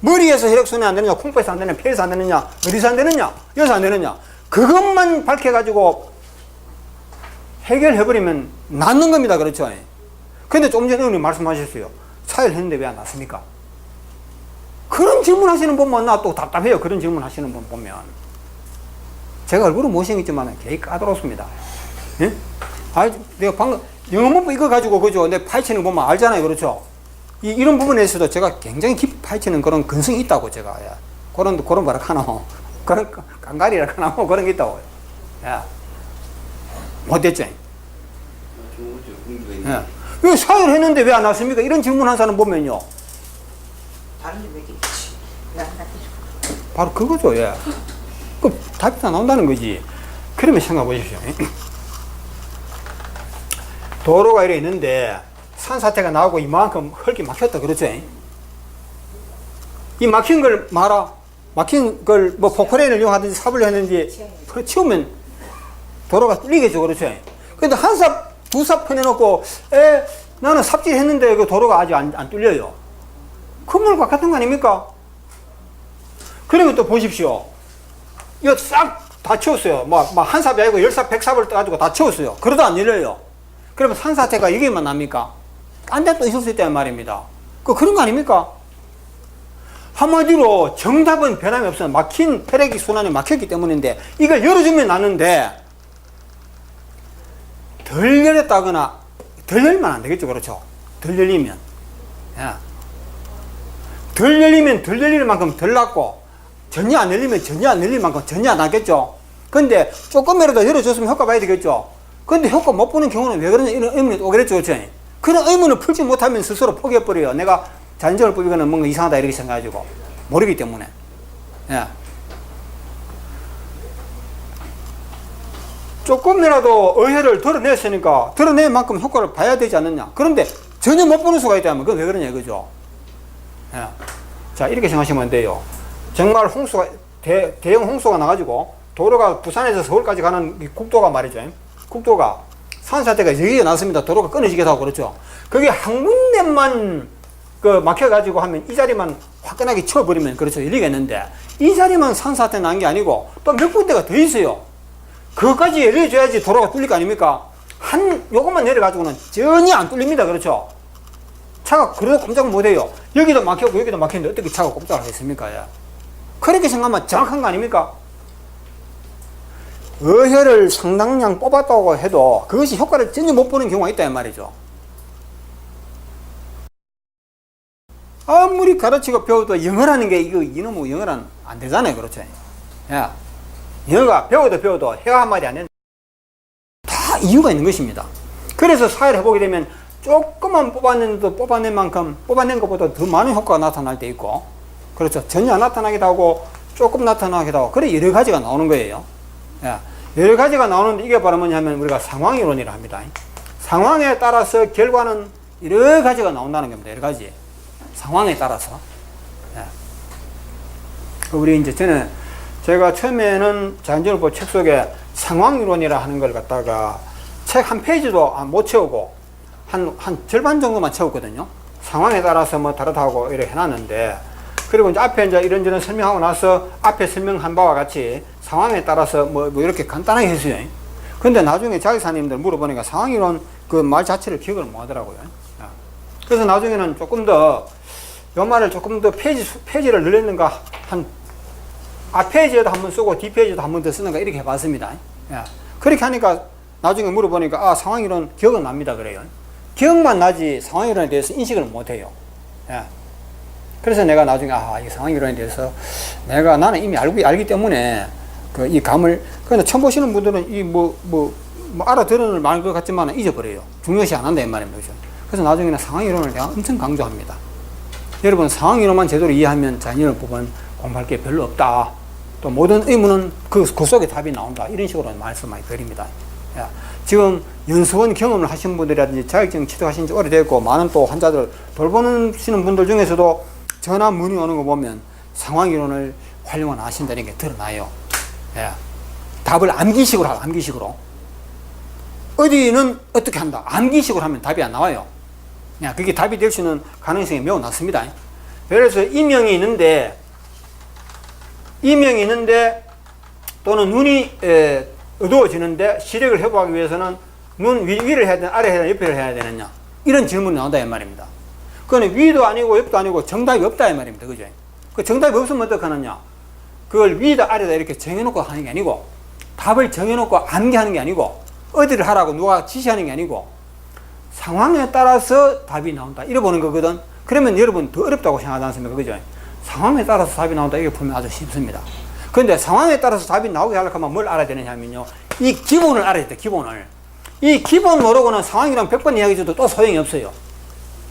[SPEAKER 1] 머리에서 혈액순환이 안 되느냐, 콩팥에서 안 되느냐, 폐에서 안 되느냐, 어디서 안 되느냐, 여기서 안 되느냐. 그것만 밝혀가지고 해결해버리면 낫는 겁니다. 그렇죠? 근데 좀 전에 의원님 말씀하셨어요. 차이를 했는데 왜 안 낫습니까? 그런 질문 하시는 분 보면 나 또 답답해요. 그런 질문 하시는 분 보면. 제가 얼굴은 못생겼지만 되게 까다롭습니다. 예? 아, 내가 방금 영어 문법 이거 가지고 그죠? 내 파헤치는 거 보면 알잖아요. 그렇죠? 이런 부분에서도 제가 굉장히 깊이 파헤치는 그런 근성이 있다고 제가. 예. 그런 뭐라 하나. 그런 깡가리라 하나 뭐 그런 게 있다고. 예. 못됐죠? 예. 왜 사회를 했는데 왜 안 왔습니까? 이런 질문 한 사람 보면요.
[SPEAKER 3] 다른 일 먹이겠지.
[SPEAKER 1] 바로 그거죠. 예. 그 답이 다 나온다는 거지. 그러면 생각해 보십시오. 도로가 이래 있는데 산사태가 나오고 이만큼 흙이 막혔다. 그렇죠? 이 막힌 걸 막힌 걸 뭐 포크레인을 이용하든지 삽을 했는지 치우면 도로가 뚫리겠죠. 그렇죠? 근데 한 삽, 두 삽 퍼내놓고 나는 삽질 했는데 그 도로가 아직 안 뚫려요. 그물과 같은 거 아닙니까? 그러면 또 보십시오. 이거 싹 다 치웠어요. 한 삽이 아니고 10삽, 100삽을 떠가지고 다 치웠어요. 그러다 안 열려요. 그러면 산사태가 여기만 납니까? 딴 데 또 있을 수 있다는 말입니다. 그런 거 아닙니까? 한마디로 정답은 변함이 없어요. 막힌 혈액이 순환이 막혔기 때문인데 이걸 열어주면 나는데 덜 열렸다거나 덜 열면 안 되겠죠. 그렇죠? 덜 열리면. 예. 덜 열리면 덜 열리는 만큼 덜 났고 전혀 안 열리면 전혀 안 열릴 만큼 전혀 안 났겠죠. 근데 조금이라도 열어줬으면 효과 봐야 되겠죠. 근데 효과 못 보는 경우는 왜 그러냐 이런 의문이 오겠죠. 그렇죠? 그런 의문을 풀지 못하면 스스로 포기해버려요. 내가 자연적으로 뽑이거나 뭔가 이상하다 이렇게 생각해가지고 모르기 때문에. 예. 조금이라도 의회를 드러냈으니까 드러낸 만큼 효과를 봐야 되지 않느냐. 그런데 전혀 못 보는 수가 있다면 그건 왜 그러냐 이거죠. 예. 자, 이렇게 생각하시면 돼요. 정말 홍수가 대형 홍수가 나가지고 도로가 부산에서 서울까지 가는 이 국도가 말이죠. 국도가 산사태가 여기에 났습니다. 도로가 끊어지기도 하고 그렇죠. 그게 한 군데만 막혀가지고 하면 이 자리만 화끈하게 치워버리면 그렇죠. 열리겠는데 이 자리만 산사태 난 게 아니고 또 몇 군데가 더 있어요. 그것까지 열려줘야지 도로가 뚫릴 거 아닙니까? 요것만 내려가지고는 전혀 안 뚫립니다. 그렇죠. 차가 그래도 꼼짝 못해요. 여기도 막혔고 여기도 막혔는데 어떻게 차가 꼼짝을 하겠습니까? 예. 그렇게 생각하면 정확한 거 아닙니까? 의혈을 상당량 뽑았다고 해도 그것이 효과를 전혀 못 보는 경우가 있다 이 말이죠. 아무리 가르치고 배워도 영어라는 게 이놈의 영어는 안 되잖아요. 그렇죠? 예. 영어가 배워도 혀 한마디 안 된다. 다 이유가 있는 것입니다. 그래서 사회를 해보게 되면 조금만 뽑았는데도 뽑아낸 만큼 뽑아낸 것보다 더 많은 효과가 나타날 때 있고 그렇죠. 전혀 안 나타나기도 하고 조금 나타나기도 하고 그래 여러 가지가 나오는 거예요. 예. 여러 가지가 나오는데 이게 바로 뭐냐면 우리가 상황이론이라 합니다. 상황에 따라서 결과는 여러 가지가 나온다는 겁니다. 여러 가지 상황에 따라서. 예. 우리 이제 제가 처음에는 자연정보법 책 속에 상황이론이라 하는 걸 갖다가 책 한 페이지도 못 채우고 한 절반 정도만 채웠거든요. 상황에 따라서 뭐 다르다고 이렇게 해놨는데 그리고 이제 앞에 이제 이런저런 설명하고 나서 앞에 설명한 바와 같이 상황에 따라서 뭐 이렇게 간단하게 했어요. 근데 나중에 자기사님들 물어보니까 상황이론 그 말 자체를 기억을 못 하더라고요. 그래서 나중에는 조금 더 요 말을 조금 더 페이지를 늘렸는가 앞 페이지에도 한번 쓰고 뒷 페이지에도 한 번 더 쓰는가 이렇게 해봤습니다. 그렇게 하니까 나중에 물어보니까 상황이론 기억은 납니다 그래요. 기억만 나지 상황이론에 대해서 인식을 못해요. 그래서 내가 나중에 이 상황이론에 대해서 나는 이미 알기 때문에 이 감을 그런데 처음 보시는 분들은 알아들은 말 것 같지만 잊어버려요. 중요시 안 한다 이 말입니다. 그래서 나중에는 상황이론을 내가 엄청 강조합니다. 여러분 상황이론만 제대로 이해하면 자연이론법은 공부할 게 별로 없다. 또 모든 의문은 그 속에 답이 나온다. 이런 식으로 말씀 많이 드립니다. 지금 연수원 경험을 하신 분들이라든지 자격증 취득하신 지 오래됐고 많은 또 환자들 돌보시는 분들 중에서도 전화 문의 오는 거 보면 상황이론을 활용을 하신다는 게 드러나요. 답을 암기식으로 하라. 암기식으로. 어디는 어떻게 한다. 암기식으로 하면 답이 안 나와요. 그게 답이 될 수 있는 가능성이 매우 낮습니다. 예를 들어서 이명이 있는데 또는 눈이 어두워지는데 시력을 회복하기 위해서는 눈 위를 해야 되나 아래 해야 되나 옆을 해야 되느냐 이런 질문이 나온다 이 말입니다. 그건 위도 아니고 옆도 아니고 정답이 없다 이 말입니다. 그죠? 그 정답이 없으면 어떡하느냐? 그걸 위에다 아래다 이렇게 정해놓고 하는 게 아니고, 답을 정해놓고 암기하는 게 아니고, 어디를 하라고 누가 지시하는 게 아니고, 상황에 따라서 답이 나온다. 이래 보는 거거든. 그러면 여러분 더 어렵다고 생각하지 않습니까? 그죠? 상황에 따라서 답이 나온다. 이게 보면 아주 쉽습니다. 그런데 상황에 따라서 답이 나오게 하려고 하면 뭘 알아야 되느냐 하면요. 이 기본을 알아야 돼, 기본을. 이 기본 모르고는 상황이랑 100번 이야기 줘도 또 소용이 없어요.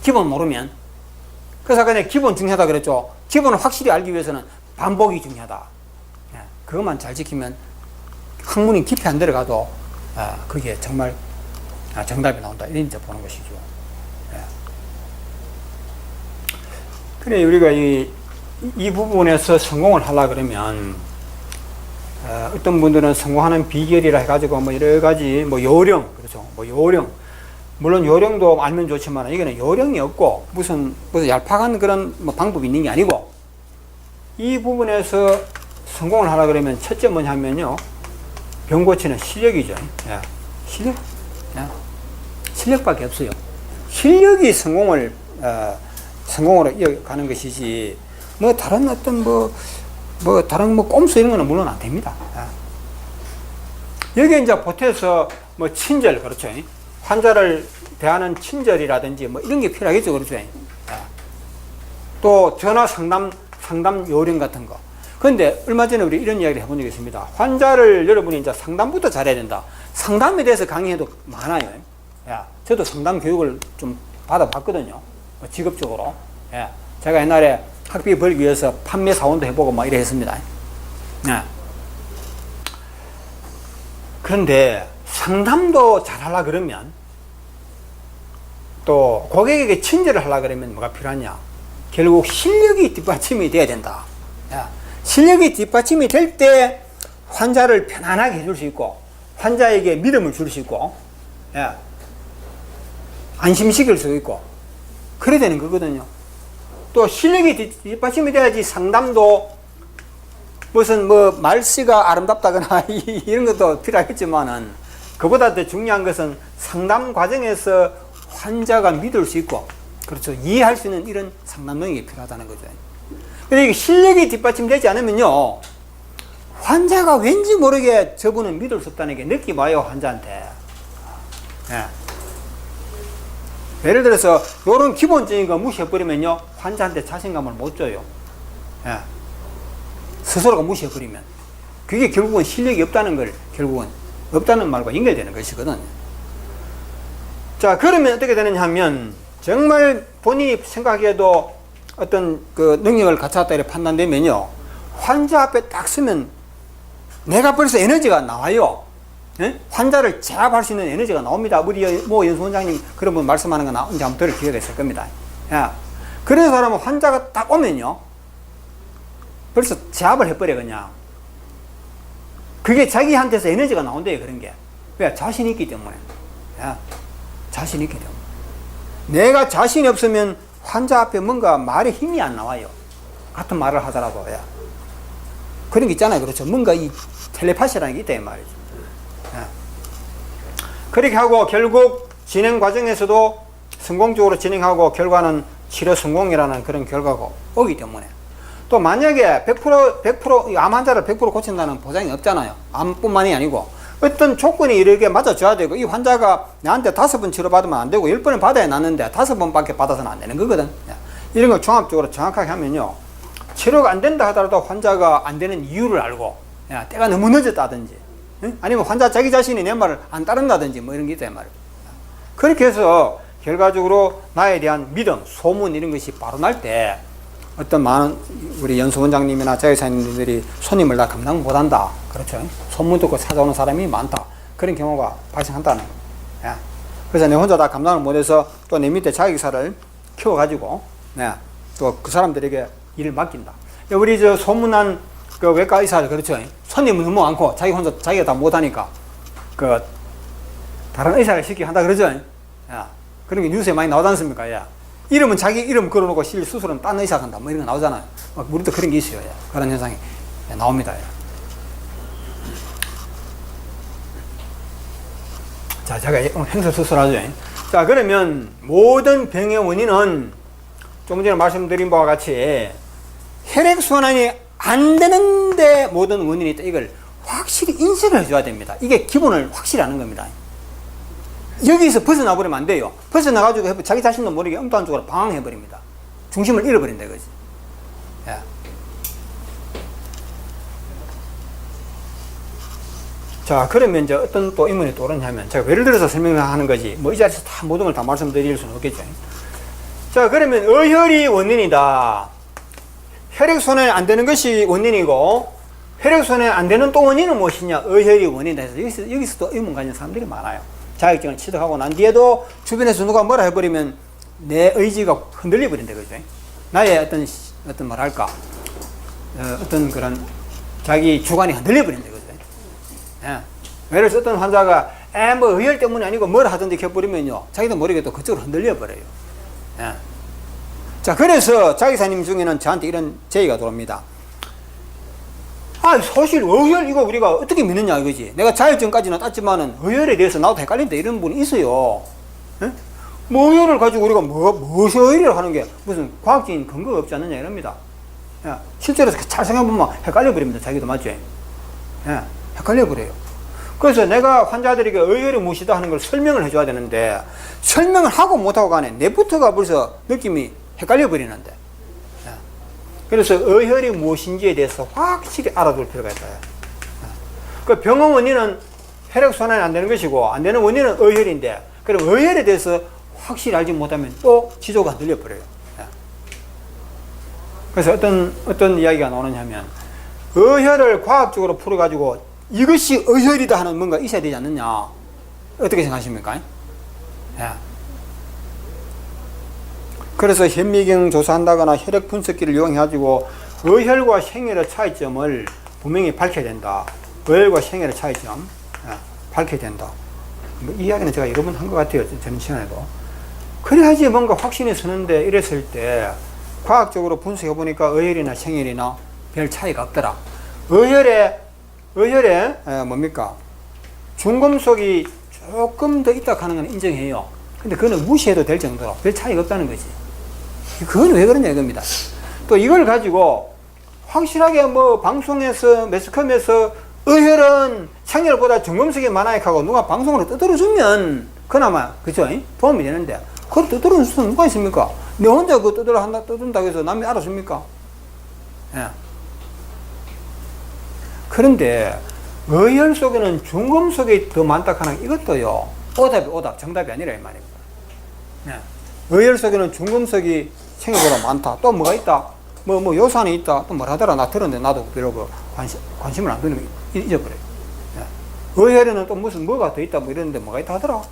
[SPEAKER 1] 기본 모르면. 그래서 아까 내가 기본 중요하다 그랬죠. 기본을 확실히 알기 위해서는 반복이 중요하다. 예, 그것만 잘 지키면 학문이 깊이 안 들어가도 그게 정말 정답이 나온다. 이런 이제 보는 것이죠. 예. 그래, 우리가 이 부분에서 성공을 하려고 그러면 어떤 분들은 성공하는 비결이라 해가지고 뭐 여러 가지 뭐 요령, 그렇죠. 뭐 요령. 물론 요령도 알면 좋지만 이거는 요령이 없고 무슨 얄팍한 그런 뭐 방법이 있는 게 아니고 이 부분에서 성공을 하려 그러면 첫째 뭐냐면요. 병 고치는 실력이죠. 예. 실력. 예. 실력밖에 없어요. 실력이 성공으로 이어가는 것이지 뭐 다른 어떤 다른 꼼수 이런 거는 물론 안 됩니다. 예. 여기에 이제 보태서 뭐 친절, 그렇죠. 환자를 대하는 친절이라든지 뭐 이런 게 필요하겠죠. 그렇죠. 또 전화 상담 요령 같은 거. 그런데 얼마 전에 우리 이런 이야기를 해본 적이 있습니다. 환자를 여러분이 이제 상담부터 잘해야 된다. 상담에 대해서 강의해도 많아요. 야, 저도 상담 교육을 좀 받아봤거든요. 직업적으로. 예. 제가 옛날에 학비 벌기 위해서 판매 사원도 해보고 막 이래 했습니다. 예. 그런데 상담도 잘하려 그러면 또 고객에게 친절을 하려 그러면 뭐가 필요하냐? 결국 실력이 뒷받침이 돼야 된다. 야. 실력이 뒷받침이 될 때 환자를 편안하게 해줄 수 있고 환자에게 믿음을 줄 수 있고 야. 안심시킬 수 있고 그래야 되는 거거든요. 또 실력이 뒷받침이 돼야지 상담도 무슨 말씨가 아름답다거나 이런 것도 필요하겠지만은 그보다 더 중요한 것은 상담 과정에서 환자가 믿을 수 있고 그렇죠. 이해할 수 있는 이런 상담 능력이 필요하다는 거죠. 근데 이게 실력이 뒷받침되지 않으면요. 환자가 왠지 모르게 저분은 믿을 수 없다는 게 느낌 와요, 환자한테. 예. 예를 들어서 이런 기본적인 거 무시해버리면요. 환자한테 자신감을 못 줘요. 예. 스스로가 무시해버리면. 그게 결국은 실력이 없다는 걸 결국은 없다는 말과 연결되는 것이거든요. 자, 그러면 어떻게 되느냐 하면 정말 본인이 생각하기에도 어떤 그 능력을 갖췄다 이렇게 판단되면요. 환자 앞에 딱 서면 내가 벌써 에너지가 나와요. 예? 환자를 제압할 수 있는 에너지가 나옵니다. 우리 연수 원장님 그런 분 말씀하는 거 언제 한번 들을 기회가 있을 겁니다. 예. 그런 사람은 환자가 딱 오면요. 벌써 제압을 해버려 그냥. 그게 자기한테서 에너지가 나온대요. 그런 게. 왜? 자신이 있기 때문에. 예. 자신이 있기 때문에. 내가 자신이 없으면 환자 앞에 뭔가 말에 힘이 안 나와요. 같은 말을 하더라도. 예. 그런 게 있잖아요. 그렇죠. 뭔가 이 텔레파시라는 게 있다 이 말이죠. 예. 그렇게 하고 결국 진행 과정에서도 성공적으로 진행하고 결과는 치료 성공이라는 그런 결과가 오기 때문에 또 만약에 100% 암 환자를 100% 고친다는 보장이 없잖아요. 암뿐만이 아니고 어떤 조건이 이렇게 맞아줘야 되고 이 환자가 나한테 5번 치료받으면 안 되고 10번을 받아야 낫는데 5번밖에 받아서는 안 되는 거거든. 이런 걸 종합적으로 정확하게 하면요. 치료가 안 된다 하더라도 환자가 안 되는 이유를 알고 때가 너무 늦었다든지 아니면 환자 자기 자신이 내 말을 안 따른다든지 뭐 이런 게 있다 말이에요. 그렇게 해서 결과적으로 나에 대한 믿음, 소문 이런 것이 바로 날 때 어떤 많은 우리 연수 원장님이나 자회사님들이 손님을 다 감당 못한다. 그렇죠. 소문 듣고 찾아오는 사람이 많다. 그런 경우가 발생한다는 거예요. 그래서 내 혼자 다 감당을 못해서 또 내 밑에 자기사를 키워가지고 또 그 사람들에게 일을 맡긴다. 우리 저 소문난 그 외과 의사들 그렇죠. 손님은 너무 많고 자기가 다 못하니까 그 다른 의사를 시키게 한다 그러죠. 그런 게 뉴스에 많이 나오지 않습니까? 이름은 자기 이름 걸어놓고 실 수술은 딴 의사가 한다 뭐 이런 거 나오잖아요. 우리도 그런 게 있어요. 그런 현상이 나옵니다. 자, 제가 오늘 행설 수술하죠. 자, 그러면 모든 병의 원인은 좀 전에 말씀드린 바와 같이 혈액순환이 안 되는데 모든 원인이 있다. 이걸 확실히 인식을 해줘야 됩니다. 이게 기본을 확실히 아는 겁니다. 여기서 벗어나 버리면 안 돼요. 벗어나가지고 자기 자신도 모르게 엉뚱한 쪽으로 방황해버립니다. 중심을 잃어버린다 이거지. 예. 자, 그러면 이제 어떤 또 의문이 또 오르냐면, 제가 예를 들어서 설명하는 거지, 뭐 이 자리에서 다 모든 걸 다 말씀드릴 수는 없겠죠. 자, 그러면 어혈이 원인이다. 혈액순환이 안 되는 것이 원인이고, 혈액순환이 안 되는 또 원인은 무엇이냐? 어혈이 원인이다 해서 여기서 또 의문 가진 사람들이 많아요. 자격증을 취득하고 난 뒤에도 주변에서 누가 뭐라 해버리면 내 의지가 흔들려 버린다, 그죠? 나의 어떤 뭐랄까, 어떤 그런 자기 주관이 흔들려 버린다, 그죠? 예. 예를 들어서 어떤 환자가 뭐 의혈 때문이 아니고 뭘 하던데 켜버리면요, 자기도 모르게 또 그쪽으로 흔들려 버려요. 예. 자, 그래서 자기사님 중에는 저한테 이런 제의가 들어옵니다. 사실 의혈 이거 우리가 어떻게 믿느냐 이거지. 내가 자혈증까지는 땄지만은 의혈에 대해서 나도 헷갈린다 이런 분이 있어요. 예? 뭐 의혈을 가지고 우리가 무엇이 의혈이라고 하는 게 무슨 과학적인 근거가 없지 않느냐 이럽니다. 예. 실제로 잘 생각해보면 헷갈려 버립니다. 자기도 맞죠? 예. 헷갈려 버려요. 그래서 내가 환자들에게 의혈이 무엇이다 하는 걸 설명을 해줘야 되는데, 설명을 하고 못하고 간에 내부터가 벌써 느낌이 헷갈려 버리는데. 그래서 어혈이 무엇인지에 대해서 확실히 알아둘 필요가 있다. 그 병원 원인은 혈액순환이 안 되는 것이고, 안 되는 원인은 어혈인데, 그럼 어혈에 대해서 확실히 알지 못하면 또 지조가 흔들려버려요. 그래서 어떤 이야기가 나오느냐 하면, 어혈을 과학적으로 풀어가지고 이것이 어혈이다 하는 뭔가 있어야 되지 않느냐. 어떻게 생각하십니까? 예. 그래서 현미경 조사한다거나 혈액 분석기를 이용해가지고 어혈과 생혈의 차이점을 분명히 밝혀야 된다. 어혈과 생혈의 차이점 밝혀야 된다. 뭐 이 이야기는 제가 여러 번 한 것 같아요. 전 시간에도. 그래야지 뭔가 확신이 서는데, 이랬을 때 과학적으로 분석해 보니까 어혈이나 생혈이나 별 차이가 없더라. 어혈에 뭡니까? 중금속이 조금 더 있다 하는 건 인정해요. 근데 그거는 무시해도 될 정도로 별 차이가 없다는 거지. 그건 왜 그러냐 이겁니다. 또 이걸 가지고 확실하게 뭐 방송에서 매스컴에서 어혈은 생혈보다 중금속이 많아야 하고 누가 방송으로 떠들어주면 그나마 그죠? 도움이 되는데, 그걸 떠들어줄 수는 누가 있습니까? 내 혼자 그거 떠든다고 해서 남이 알아줍니까? 예. 그런데 어혈 속에는 중금속이 더 많다 하는 이것도요, 정답이 아니라 이 말입니다. 예. 어혈 속에는 중금속이 생각보다 많다. 또 뭐가 있다? 뭐 요산이 있다. 또 뭐라더라. 나 들었는데 나도 별로 관심을 안 두는 거 잊어버려요. 예. 어혈에는 또 무슨 뭐가 더 있다 뭐 이러는데 뭐가 있다 하더라.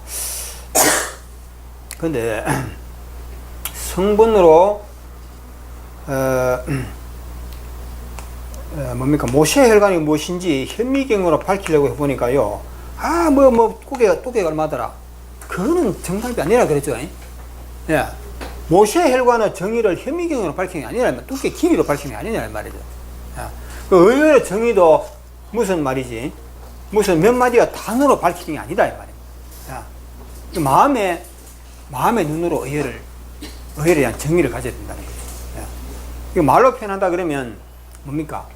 [SPEAKER 1] 근데 성분으로 뭡니까? 모세혈관이 무엇인지 현미경으로 밝히려고 해보니까요, 두께가 얼마더라. 그거는 정답이 아니라 그랬죠. 예. 모세혈관의 정의를 현미경으로 밝히는 게 아니라, 두께 길이로 밝히는 게 아니냐 말이죠. 예. 그 의외의 정의도 무슨 말이지? 무슨 몇 마디가 단어로 밝히는 게 아니다 이 말입니다. 예. 마음의 눈으로 의혈에 대한 정의를 가져야 된다는 거죠. 예. 이거 말로 표현한다 그러면 뭡니까?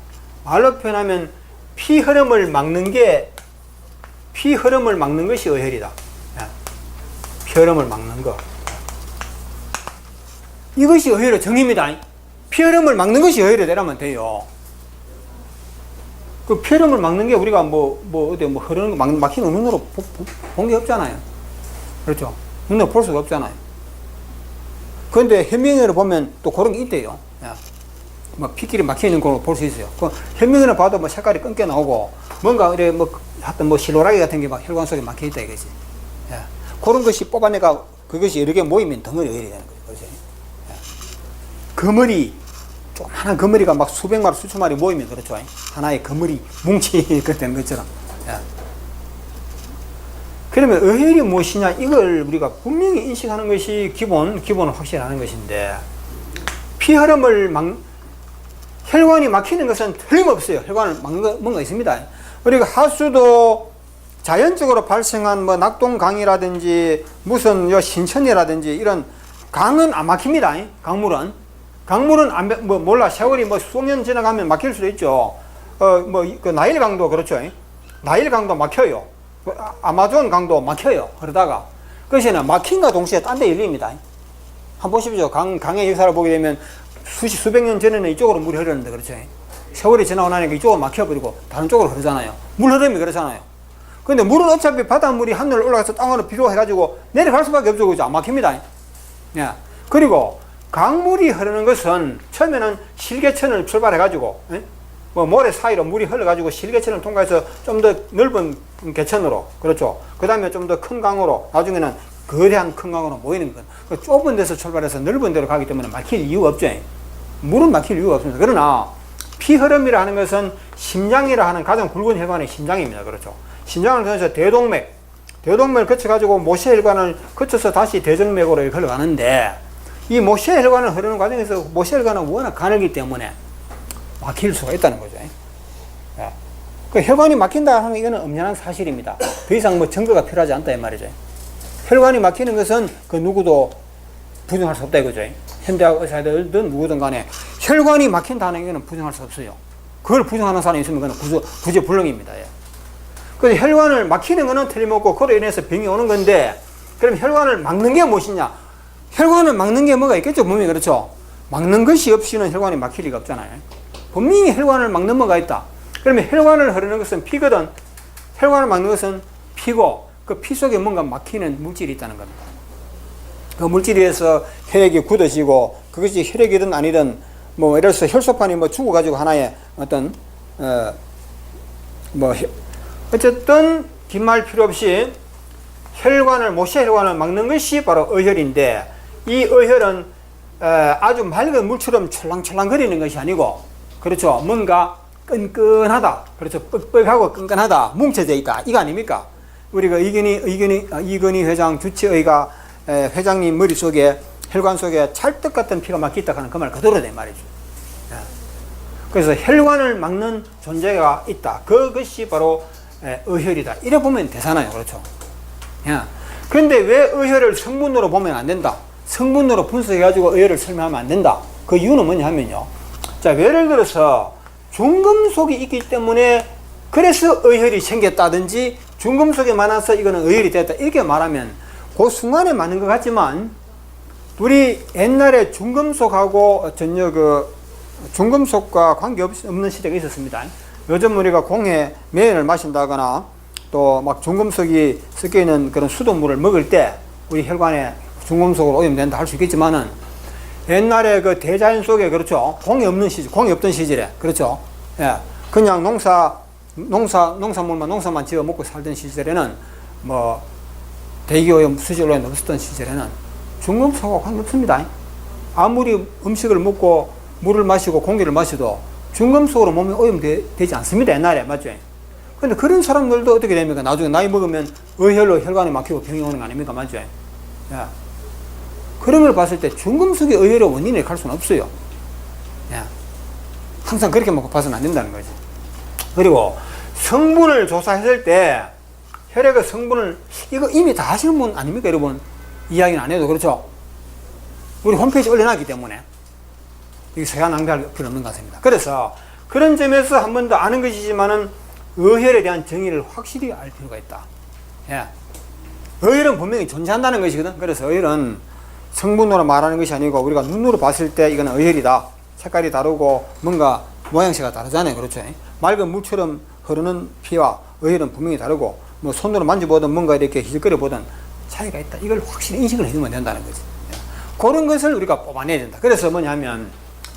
[SPEAKER 1] 말로 표현하면 피 흐름을 막는 것이 어혈이다. 피 흐름을 막는 거. 이것이 어혈의 정의입니다. 피 흐름을 막는 것이 어혈이 되라면 돼요. 그 피 흐름을 막는 게 우리가 흐르는 거 막히는 눈으로 본 게 없잖아요. 그렇죠? 눈으로 볼 수가 없잖아요. 그런데 현미경으로 보면 또 그런 게 있대요. 피길이 막혀있는 걸 볼 수 있어요. 그 현미경으로 봐도 색깔이 끊겨 나오고, 뭔가, 하여튼 실로라기 같은 게 혈관 속에 막혀있다 이거지. 예. 그런 것이 뽑아내가, 그것이 여러 개 모이면 덩어리 어혈이 되는 거죠. 그렇죠? 예. 거머리, 조그마한 거머리가 막 수백 마리, 수천 마리 모이면 그렇죠. 하나의 거머리, 뭉치가 되는 것처럼. 예. 그러면 어혈이 무엇이냐, 이걸 우리가 분명히 인식하는 것이 기본을 확실하는 것인데, 피 흐름을 혈관이 막히는 것은 틀림없어요. 혈관을 막는 거 뭔가 있습니다. 그리고 하수도 자연적으로 발생한 낙동강이라든지 무슨 신천이라든지 이런 강은 안 막힙니다. 강물은. 강물은 몰라. 세월이 수억 년 지나가면 막힐 수도 있죠. 그 나일 강도 그렇죠. 나일 강도 막혀요. 아마존 강도 막혀요. 그러다가. 그것은 막힌과 동시에 딴 데 열립니다. 한번 보십시오. 강의 역사를 보게 되면 수백 년 전에는 이쪽으로 물이 흐르는데 그렇죠. 세월이 지나고 나니까 이쪽으로 막혀버리고 다른 쪽으로 흐르잖아요. 물 흐름이 그렇잖아요. 근데 물은 어차피 바닷물이 하늘로 올라가서 땅으로 비료해가지고 내려갈 수밖에 없죠. 그죠? 안 막힙니다. 예. 그리고 강물이 흐르는 것은 처음에는 실개천을 출발해가지고, 모래 사이로 물이 흘러가지고 실개천을 통과해서 좀 더 넓은 개천으로, 그렇죠. 그 다음에 좀 더 큰 강으로, 나중에는 거대한 큰 강으로 모이는 건, 그 좁은 데서 출발해서 넓은 데로 가기 때문에 막힐 이유가 없죠. 물은 막힐 이유가 없습니다. 그러나 피 흐름이라 하는 것은 심장이라 하는 가장 굵은 혈관의 심장입니다. 그렇죠. 심장을 통해서 대동맥을 거쳐가지고 모세혈관을 거쳐서 다시 대정맥으로 흘러가는데, 이 모세혈관을 흐르는 과정에서 모세혈관은 워낙 가늘기 때문에 막힐 수가 있다는 거죠. 예. 그 혈관이 막힌다 하는 이거는 엄연한 사실입니다. 더 이상 증거가 필요하지 않다 이 말이죠. 혈관이 막히는 것은 그 누구도 부정할 수 없다 이거죠. 현대학 의사들든 누구든 간에 혈관이 막힌다는 이거는 부정할 수 없어요. 그걸 부정하는 사람이 있으면 그건 구제불능입니다. 예. 그래서 혈관을 막히는 거는 틀림없고 그로 인해서 병이 오는 건데, 그럼 혈관을 막는 게 무엇이냐? 혈관을 막는 게 뭐가 있겠죠, 분명히. 그렇죠. 막는 것이 없이는 혈관이 막힐 리가 없잖아요. 분명히 혈관을 막는 뭐가 있다. 그러면 혈관을 흐르는 것은 피거든. 혈관을 막는 것은 피고, 그 피 속에 뭔가 막히는 물질이 있다는 겁니다. 그 물질에 의해서 혈액이 굳어지고, 그것이 혈액이든 아니든 예를 들어서 혈소판이 죽어가지고 하나의 어떤 어쨌든 긴 말 필요 없이 모세혈관을 막는 것이 바로 의혈인데, 이 의혈은 아주 맑은 물처럼 촐랑촐랑 거리는 것이 아니고, 그렇죠, 뭔가 끈끈하다, 그렇죠, 뻑뻑하고 끈끈하다, 뭉쳐져 있다, 이거 아닙니까? 우리가 이건희 회장 주치의가 회장님 머릿속에, 혈관 속에 찰떡 같은 피가 막히다 하는 그 말 그대로다 이 말이죠. 그래서 혈관을 막는 존재가 있다, 그것이 바로 의혈이다, 이래 보면 되잖아요. 그렇죠. 그런데 왜 의혈을 성분으로 보면 안 된다, 성분으로 분석해가지고 의혈을 설명하면 안 된다, 그 이유는 뭐냐 하면요, 자, 예를 들어서 중금속이 있기 때문에 그래서 의혈이 생겼다든지 중금속이 많아서 이거는 의혈이 됐다, 이렇게 말하면 그 순간에 맞는 것 같지만, 우리 옛날에 중금속하고 전혀 중금속과 관계없는 시대가 있었습니다. 요즘 우리가 공해 매연을 마신다거나 또 막 중금속이 섞여 있는 그런 수돗물을 먹을 때 우리 혈관에 중금속으로 오염된다 할 수 있겠지만은, 옛날에 그 대자연 속에, 그렇죠, 공이 없던 시절에, 그렇죠, 예, 그냥 농사만 지어 먹고 살던 시절에는 대기오염, 수질오염 없었던 시절에는 중금속하고 관계없습니다. 아무리 음식을 먹고 물을 마시고 공기를 마셔도 중금속으로 몸이 오염되지 않습니다. 옛날에. 맞죠? 근데 그런 사람들도 어떻게 됩니까? 나중에 나이 먹으면 의혈로 혈관이 막히고 병이 오는 거 아닙니까? 맞죠? 예. 그런 걸 봤을 때 중금속이 의혈의 원인을 갈 수는 없어요. 예. 항상 그렇게 먹고 봐서는 안 된다는 거지. 그리고 성분을 조사했을 때 혈액의 성분을, 이거 이미 다 아시는 분 아닙니까? 여러분, 이야기는 안 해도. 그렇죠? 우리 홈페이지에 올려놨기 때문에 이게 시간 낭비할 필요 없는 것 같습니다. 그래서 그런 점에서 한 번 더 아는 것이지만은 의혈에 대한 정의를 확실히 알 필요가 있다. 예. 의혈은 분명히 존재한다는 것이거든. 그래서 의혈은 성분으로 말하는 것이 아니고 우리가 눈으로 봤을 때 이거는 의혈이다, 색깔이 다르고 뭔가 모양새가 다르잖아요. 그렇죠? 맑은 물처럼 흐르는 피와 의혈은 분명히 다르고, 손으로 만져보든 뭔가 이렇게 희적거려 보든 차이가 있다, 이걸 확실히 인식을 해주면 된다는 거지. 예. 그런 것을 우리가 뽑아내야 된다. 그래서 뭐냐면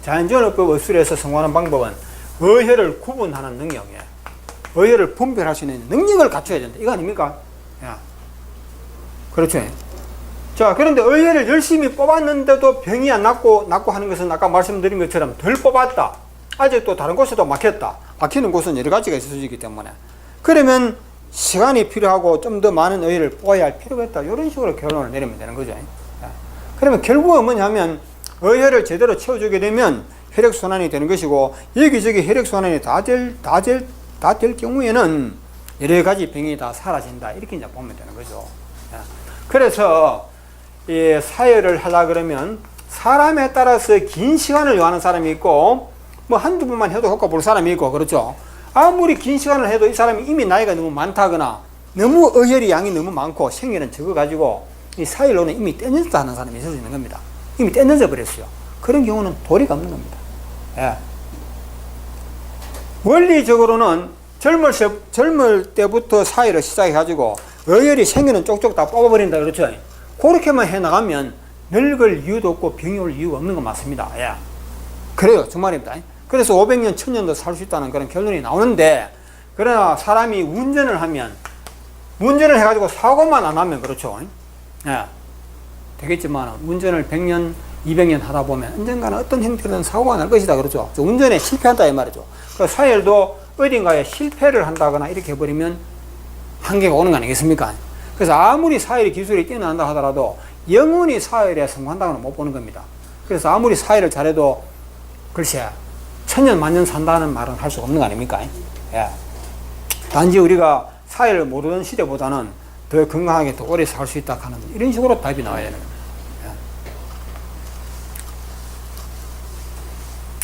[SPEAKER 1] 자연전환법 의술에서 성공하는 방법은 의혈을 구분하는 능력이에요. 의혈을 분별할 수 있는 능력을 갖춰야 된다, 이거 아닙니까? 야. 그렇죠. 자, 그런데 의혈을 열심히 뽑았는데도 병이 안 낫고 하는 것은 아까 말씀드린 것처럼 덜 뽑았다, 아직도 다른 곳에도 막혔다, 막히는 곳은 여러 가지가 있을 수 있기 때문에, 그러면 시간이 필요하고 좀 더 많은 의혈을 뽑아야 할 필요가 있다, 이런 식으로 결론을 내리면 되는 거죠. 야. 그러면 결국은 뭐냐면 의혈을 제대로 채워주게 되면 혈액순환이 되는 것이고, 여기저기 혈액순환이 다 될 경우에는 여러 가지 병이 다 사라진다, 이렇게 이제 보면 되는 거죠. 그래서 이 사혈을 하려 그러면 사람에 따라서 긴 시간을 요하는 사람이 있고, 뭐 한두 번만 해도 효과 볼 사람이 있고, 그렇죠? 아무리 긴 시간을 해도 이 사람이 이미 나이가 너무 많다거나, 너무 어혈이 양이 너무 많고, 생리는 적어가지고, 이 사일로는 이미 떼어졌다 하는 사람이 있을 수 있는 겁니다. 이미 떼어져 버렸어요. 그런 경우는 도리가 없는 겁니다. 예. 원리적으로는 젊을 때부터 사이를 시작해가지고 어혈이 생기는 쪽쪽 다 뽑아버린다 그렇죠. 그렇게만 해나가면 늙을 이유도 없고 병이 올 이유가 없는 건 맞습니다. 예. 그래요. 정말입니다. 그래서 500년, 1000년도 살 수 있다는 그런 결론이 나오는데, 그러나 사람이 운전을 하면, 운전을 해가지고 사고만 안 하면 그렇죠. 예. 되겠지만 운전을 100년, 200년 하다 보면 언젠가는 어떤 형태로든 사고가 날 것이다 그렇죠. 운전에 실패한다 이 말이죠. 그 사혈도 어딘가에 실패를 한다거나 이렇게 해버리면 한계가 오는 거 아니겠습니까? 그래서 아무리 사혈의 기술이 뛰어난다 하더라도 영원히 사혈에 성공한다고는 못 보는 겁니다. 그래서 아무리 사혈을 잘해도 글쎄 천년 만년 산다는 말은 할 수가 없는 거 아닙니까? 예. 단지 우리가 사혈을 모르는 시대보다는 더 건강하게 더 오래 살 수 있다 하는 이런 식으로 답이 나와야 되는 겁니다. 예.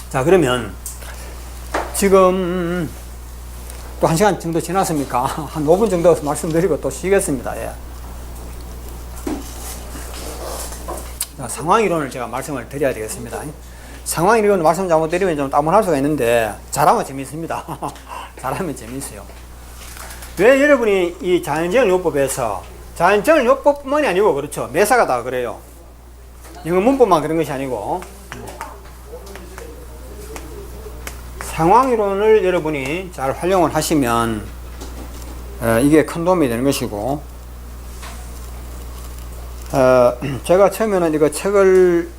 [SPEAKER 1] 자, 그러면 지금 또 1시간 정도 지났습니까? 한 5분 정도 말씀드리고 또 쉬겠습니다. 예. 자, 상황이론을 제가 말씀을 드려야 되겠습니다. 상황이론 말씀 잘못드리면 좀 따분할 수가 있는데 잘하면 재밌습니다. 잘하면 재밌어요. 왜 여러분이 이 자연정을요법에서 자연정을요법뿐만이 아니고 그렇죠. 매사가 다 그래요. 영어 문법만 그런 것이 아니고 상황이론을 여러분이 잘 활용을 하시면 이게 큰 도움이 되는 것이고, 제가 처음에는 이거 책을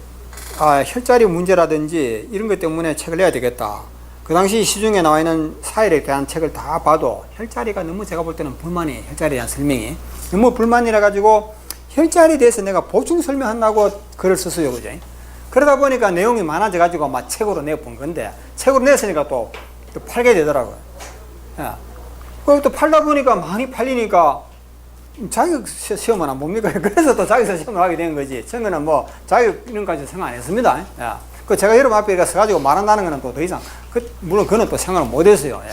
[SPEAKER 1] 혈자리 문제라든지 이런 것 때문에 책을 내야 되겠다. 그 당시 시중에 나와 있는 사일에 대한 책을 다 봐도 혈자리가 너무 제가 볼 때는 불만이, 혈자리에 대한 설명이 너무 불만이라 가지고 혈자리에 대해서 내가 보충 설명한다고 글을 썼어요. 그죠? 그러다 보니까 내용이 많아져 가지고 막 책으로 내본 건데, 책으로 냈으니까 또 팔게 되더라고요. 예. 또 팔다 보니까 많이 팔리니까 자격 시험은 안 봅니까? 그래서 또 자격서 시험을 하게 된 거지. 처음에는 뭐 자격 이런 까지 생각 안 했습니다. 예. 그 제가 여러분 앞에 서가지고 말한다는 거는 또 더 이상, 물론 그거는 또 생각을 못 했어요. 예.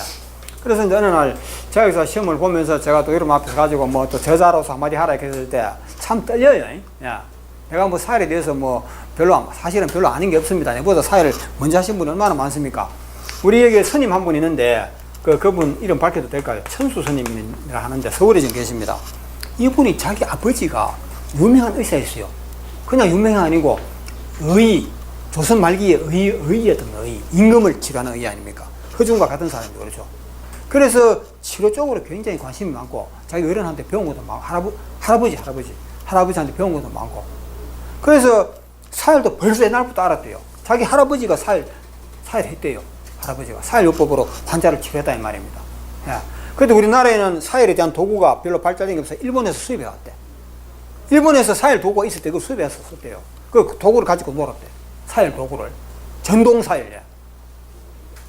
[SPEAKER 1] 그래서 이제 어느 날 자격서 시험을 보면서 제가 또 여러분 앞에 서가지고 뭐 또 저자로서 한마디 하라 했을 때 참 떨려요. 예. 내가 뭐 사회에 대해서 뭐 사실은 별로 아는 게 없습니다. 내보다 사회를 먼저 하신 분이 얼마나 많습니까? 우리 여기 스님 한 분 있는데, 그분 이름 밝혀도 될까요? 천수 스님이라 하는데 서울에 좀 계십니다. 이분이 자기 아버지가 유명한 의사였어요. 그냥 유명한 아니고 조선 말기에 의였던 의, 임금을 치료하는 의 아닙니까? 허준과 같은 사람이죠. 그렇죠? 그래서 치료 쪽으로 굉장히 관심이 많고, 자기 어른한테 배운 것도 많고, 할아버지한테 배운 것도 많고, 그래서 사혈도 벌써 옛날부터 알았대요. 자기 할아버지가 사혈 했대요. 할아버지가 사혈요법으로 환자를 치료했다 이 말입니다. 예. 그런데 우리나라에는 사혈에 대한 도구가 별로 발달된 게 없어서 일본에서 수입해 왔대. 일본에서 사혈 도구가 있을 때 그 수입해서 썼대요. 그 도구를 가지고 놀았대. 사혈 도구를. 전동 사혈.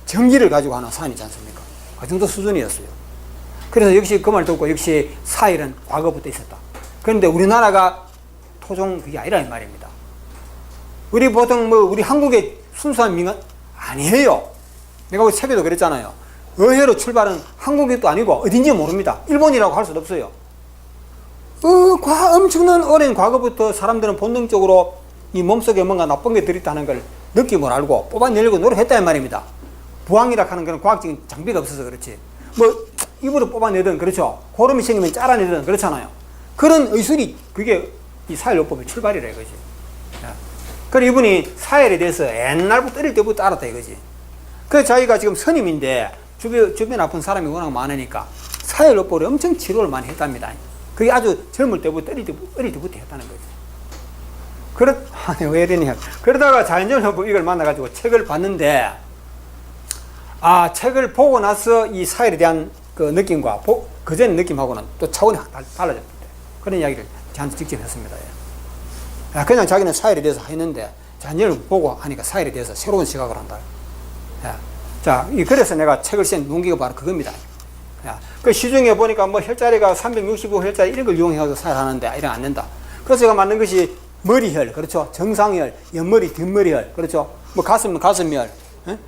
[SPEAKER 1] 전기를 가지고 하는 사안이지 않습니까? 그 정도 수준이었어요. 그래서 역시 그 말 듣고 역시 사혈은 과거부터 있었다. 그런데 우리나라가 토종 그게 아니라 이 말입니다. 우리 보통 우리 한국의 순수한 민간 아니에요. 내가 우리 책에도 그랬잖아요. 의외로 출발은 한국이 또 아니고 어딘지 모릅니다. 일본이라고 할 수도 없어요. 엄청난 오랜 과거부터 사람들은 본능적으로 이 몸속에 뭔가 나쁜 게 들어있다는 걸 느낌을 알고 뽑아내려고 노력했다 이 말입니다. 부항이라 하는 그런 과학적인 장비가 없어서 그렇지. 뭐 입으로 뽑아내든 그렇죠. 고름이 생기면 잘라내든 그렇잖아요. 그런 의술이 그게 이 사혈요법의 출발이라 이거지. 그래 이분이 사혈에 대해서 옛날부터 어릴 때부터 알았다 이거지. 그래서 자기가 지금 스님인데 주변 아픈 사람이 워낙 많으니까 사혈요법을 엄청 치료를 많이 했답니다. 그게 아주 젊을 때부터 어릴 때부터 했다는 거지. 왜 이러냐. 그러다가 자연정요법 이걸 만나가지고 책을 봤는데, 책을 보고 나서 이 사혈에 대한 그 느낌과 그전 느낌하고는 또 차원이 달라졌대. 그런 이야기를 저한테 직접 했습니다. 그냥 자기는 사혈에 대해서 했는데 자연을 보고 하니까 사혈에 대해서 새로운 시각을 한다. 자, 그래서 내가 책을 쓴 용기가 바로 그겁니다. 그 시중에 보니까 뭐 혈자리가 365 혈자리 이런 걸 이용해서 사혈하는데 이런 안 된다. 그래서 제가 만든 것이 머리혈, 그렇죠? 정상혈, 옆머리, 뒷머리혈, 그렇죠? 뭐 가슴은 가슴혈,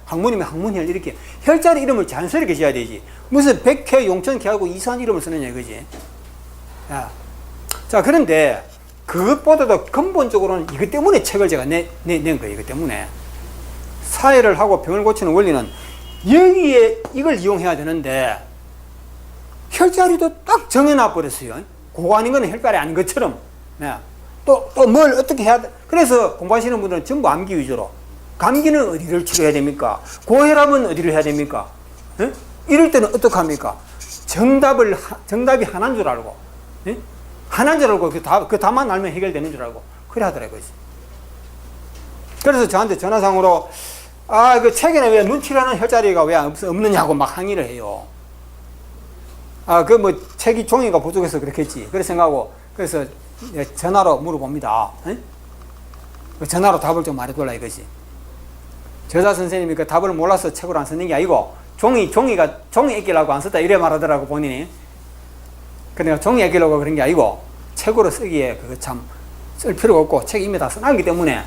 [SPEAKER 1] 항문이면 항문혈, 이렇게 혈자리 이름을 자연스럽게 지어야 되지. 무슨 백회, 용천케하고 이산 이름을 쓰느냐 이거지. 야. 자, 그런데 그것보다도 근본적으로는 이것 때문에 책을 제가 낸 거예요. 이것 때문에. 사회를 하고 병을 고치는 원리는 여기에 이걸 이용해야 되는데 혈자리도 딱 정해놔 버렸어요. 그거 아닌 거는 혈자리 아닌 것처럼. 네. 또 뭘 어떻게 해야 돼. 그래서 공부하시는 분들은 전부 암기 위주로. 감기는 어디를 치료해야 됩니까? 고혈압은 어디를 해야 됩니까? 네? 이럴 때는 어떻게 합니까? 정답이 하나인 줄 알고. 네? 하나인 줄 알고 그 답만 알면 해결되는 줄 알고. 그래 하더라고요. 그래서 저한테 전화상으로 그 책에는 왜 눈치라는 혈자리가 왜 없느냐고 막 항의를 해요. 그 뭐 책이 종이가 부족해서 그렇겠지. 그래 생각하고 그래서 전화로 물어봅니다. 전화로 답을 좀 말해달라 이거지. 저자 선생님이 그 답을 몰라서 책으로 안 쓰는 게 아니고 종이 읽기라고 안 썼다 이래 말하더라고 본인이. 근데 종이 읽기라고 그런 게 아니고 책으로 쓰기에 그거 참 쓸 필요가 없고 책이 이미 다 써놨기 때문에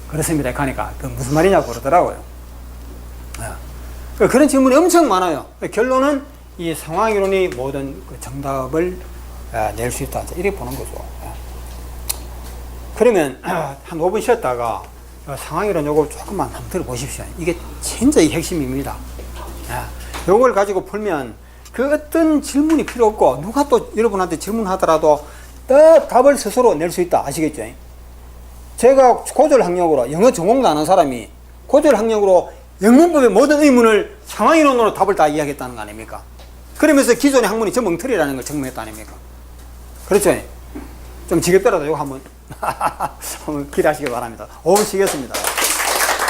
[SPEAKER 1] 그렇습니다. 하니까 그 무슨 말이냐고 그러더라고요. 그런 질문이 엄청 많아요. 결론은 이 상황이론이 모든 그 정답을 낼 수 있다. 이렇게 보는 거죠. 그러면 한 5분 쉬었다가 상황이론 요거 조금만 한번 들어보십시오. 이게 진짜 이 핵심입니다. 요걸 가지고 풀면 그 어떤 질문이 필요 없고 누가 또 여러분한테 질문하더라도 딱 답을 스스로 낼 수 있다. 아시겠죠? 제가 고졸학력으로 영어 전공도 안 한 사람이 고졸학력으로 영문법의 모든 의문을 상황이론으로 답을 다 이야기했다는 거 아닙니까? 그러면서 기존의 학문이 전부 엉터리라는 걸 증명했다 아닙니까? 그렇죠? 좀 지겹더라도 이거 한번 기대하시기 바랍니다. 5분 쉬겠습니다.